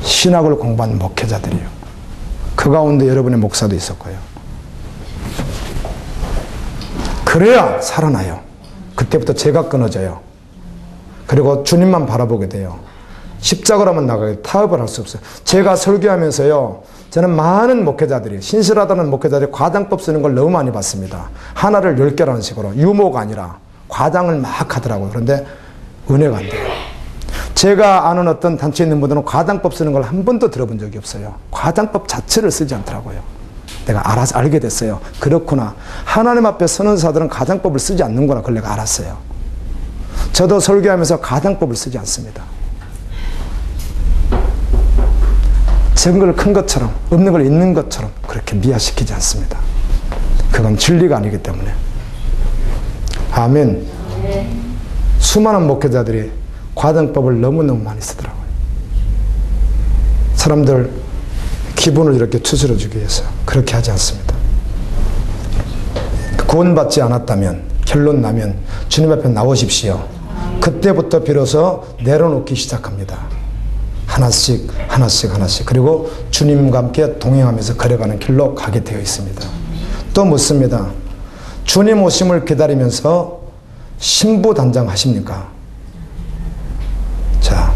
A: 신학을 공부한 목회자들이요. 그 가운데 여러분의 목사도 있었고요. 그래야 살아나요. 그때 밖에부터 죄가 끊어져요. 그리고 주님만 바라보게 돼요. 십자가로만 나가게 타협을 할 수 없어요. 제가 설교하면서요, 저는 많은 목회자들이, 신실하다는 목회자들이 과장법 쓰는 걸 너무 많이 봤습니다. 하나를 10개라는 식으로. 유모가 아니라 과장을 막 하더라고요. 그런데 은혜가 안 돼요. 제가 아는 어떤 단체에 있는 분들은 과장법 쓰는 걸 한 번도 들어본 적이 없어요. 과장법 자체를 쓰지 않더라고요. 내가 알게 됐어요. 그렇구나. 하나님 앞에 서는 사들은 과장법을 쓰지 않는구나. 그걸 내가 알았어요. 저도 설교하면서 과장법을 쓰지 않습니다. 적은 걸 큰 것처럼, 없는 걸 있는 것처럼 그렇게 미화시키지 않습니다. 그건 진리가 아니기 때문에. 아멘. 수많은 목회자들이 과장법을 너무너무 많이 쓰더라고요. 사람들 기분을 이렇게 추스려 주기 위해서. 그렇게 하지 않습니다. 구원받지 않았다면, 결론 나면 주님 앞에 나오십시오. 그때부터 비로소 내려놓기 시작합니다. 하나씩 하나씩 하나씩. 그리고 주님과 함께 동행하면서 걸어가는 길로 가게 되어 있습니다. 또 묻습니다. 주님 오심을 기다리면서 신부단장 하십니까? 자,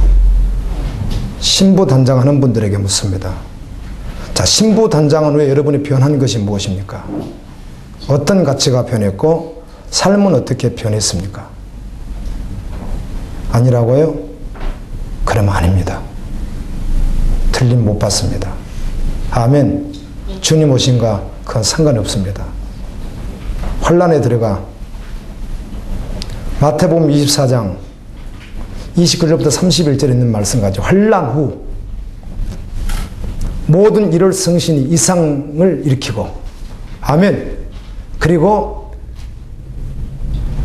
A: 신부단장 하는 분들에게 묻습니다. 자, 신부단장은 왜 여러분이 변한 것이 무엇입니까? 어떤 가치가 변했고 삶은 어떻게 변했습니까? 아니라고요? 그러면 아닙니다. 틀림 못 받습니다. 아멘. 주님 오신가 그건 상관이 없습니다. 환란에 들어가 마태복음 24장 29절부터 31절에 있는 말씀 가지고 환란 후 모든 일을 성신이 이상을 일으키고 아멘. 그리고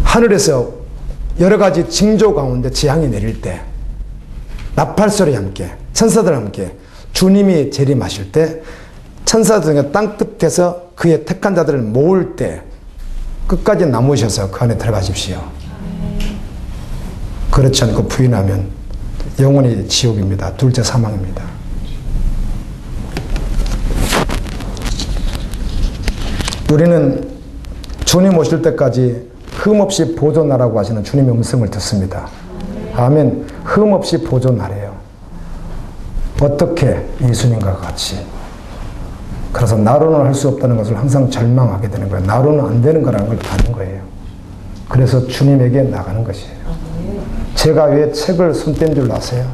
A: 하늘에서 여러 가지 징조 가운데 재앙이 내릴 때 나팔소리와 함께 천사들과 함께 주님이 재림하실 때 천사들 중에 땅끝에서 그의 택한 자들을 모을 때 끝까지 남으셔서 그 안에 들어가십시오. 그렇지 않고 부인하면 영원히 지옥입니다. 둘째 사망입니다. 우리는 주님 오실 때까지 흠없이 보존하라고 하시는 주님의 음성을 듣습니다. 아멘. 흠없이 보존하래요. 어떻게 예수님과 같이. 그래서 나로는 할 수 없다는 것을 항상 절망하게 되는 거예요. 나로는 안 되는 거라는 걸 아는 거예요. 그래서 주님에게 나가는 것이에요. 제가 왜 책을 손뗀 줄 아세요?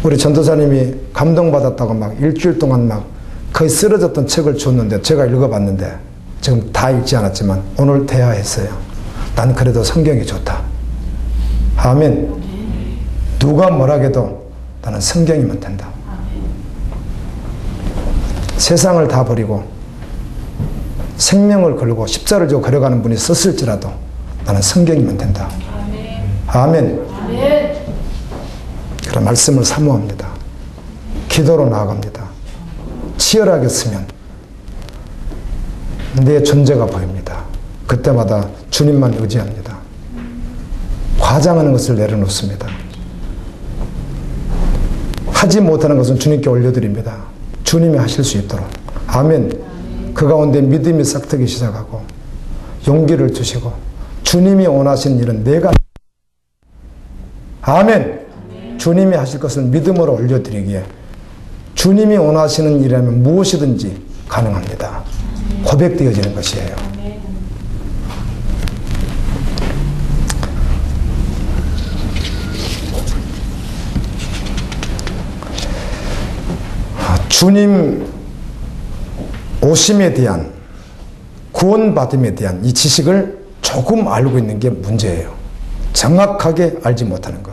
A: 우리 전도사님이 감동받았다고 막 일주일 동안 막 거의 쓰러졌던 책을 줬는데 제가 읽어봤는데 지금 다 읽지 않았지만 오늘 대화했어요. 난 그래도 성경이 좋다. 아멘. 누가 뭐라 해도 나는 성경이면 된다. 세상을 다 버리고 생명을 걸고 십자를 지고 걸어가는 분이 썼을지라도 나는 성경이면 된다. 아멘. 그런 말씀을 사모합니다. 기도로 나아갑니다. 치열하게 쓰면 내 존재가 보입니다. 그때마다 주님만 의지합니다. 과장하는 것을 내려놓습니다. 하지 못하는 것은 주님께 올려드립니다. 주님이 하실 수 있도록. 아멘. 그 가운데 믿음이 싹트기 시작하고 용기를 주시고 주님이 원하시는 일은 내가 아멘. 주님이 하실 것을 믿음으로 올려드리기에 주님이 원하시는 일이라면 무엇이든지 가능합니다. 고백되어지는 것이에요. 주님 오심에 대한 구원받음에 대한 이 지식을 조금 알고 있는 게 문제예요. 정확하게 알지 못하는 거.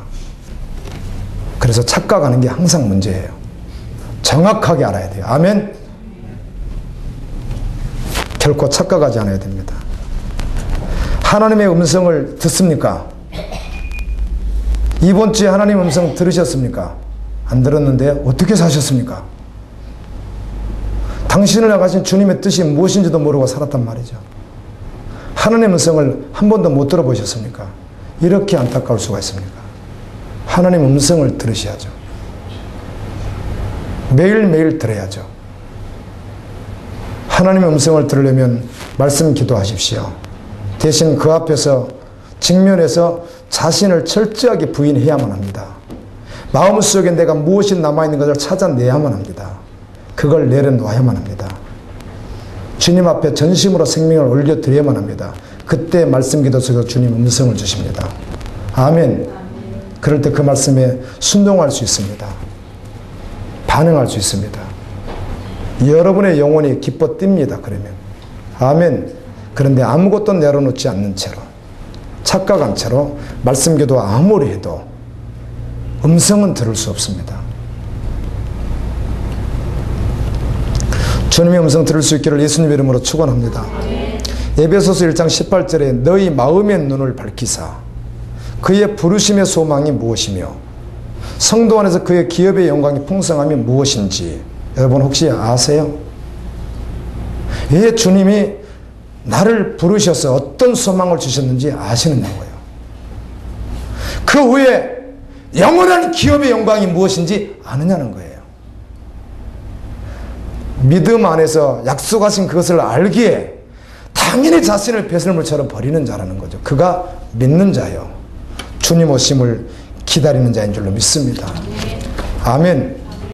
A: 그래서 착각하는 게 항상 문제예요. 정확하게 알아야 돼요. 아멘. 결코 착각하지 않아야 됩니다. 하나님의 음성을 듣습니까? 이번 주에 하나님의 음성 들으셨습니까? 안 들었는데 어떻게 사셨습니까? 당신을 향하신 주님의 뜻이 무엇인지도 모르고 살았단 말이죠. 하나님의 음성을 한 번도 못 들어보셨습니까? 이렇게 안타까울 수가 있습니까? 하나님의 음성을 들으셔야죠. 매일매일 들어야죠. 하나님의 음성을 들으려면 말씀 기도하십시오. 대신 그 앞에서 직면해서 자신을 철저하게 부인해야만 합니다. 마음속에 내가 무엇이 남아있는 것을 찾아내야만 합니다. 그걸 내려놓아야만 합니다. 주님 앞에 전심으로 생명을 올려드려야만 합니다. 그때 말씀 기도 속에서 주님 음성을 주십니다. 아멘. 그럴 때 그 말씀에 순종할 수 있습니다. 반응할 수 있습니다. 여러분의 영혼이 기뻐 뜁니다. 그러면 아멘. 그런데 아무것도 내려놓지 않는 채로, 착각한 채로 말씀 기도 아무리 해도 음성은 들을 수 없습니다. 주님의 음성 들을 수 있기를 예수님 이름으로 축원합니다. 에베소서 1장 18절에 너희 마음의 눈을 밝히사 그의 부르심의 소망이 무엇이며 성도 안에서 그의 기업의 영광이 풍성함이 무엇인지 여러분 혹시 아세요? 왜 주님이 나를 부르셔서 어떤 소망을 주셨는지 아시느냐고요. 그 후에 영원한 기업의 영광이 무엇인지 아느냐는 거예요. 믿음 안에서 약속하신 그것을 알기에 당연히 자신을 배설물처럼 버리는 자라는 거죠. 그가 믿는 자요. 주님 오심을 기다리는 자인 줄로 믿습니다. 아멘.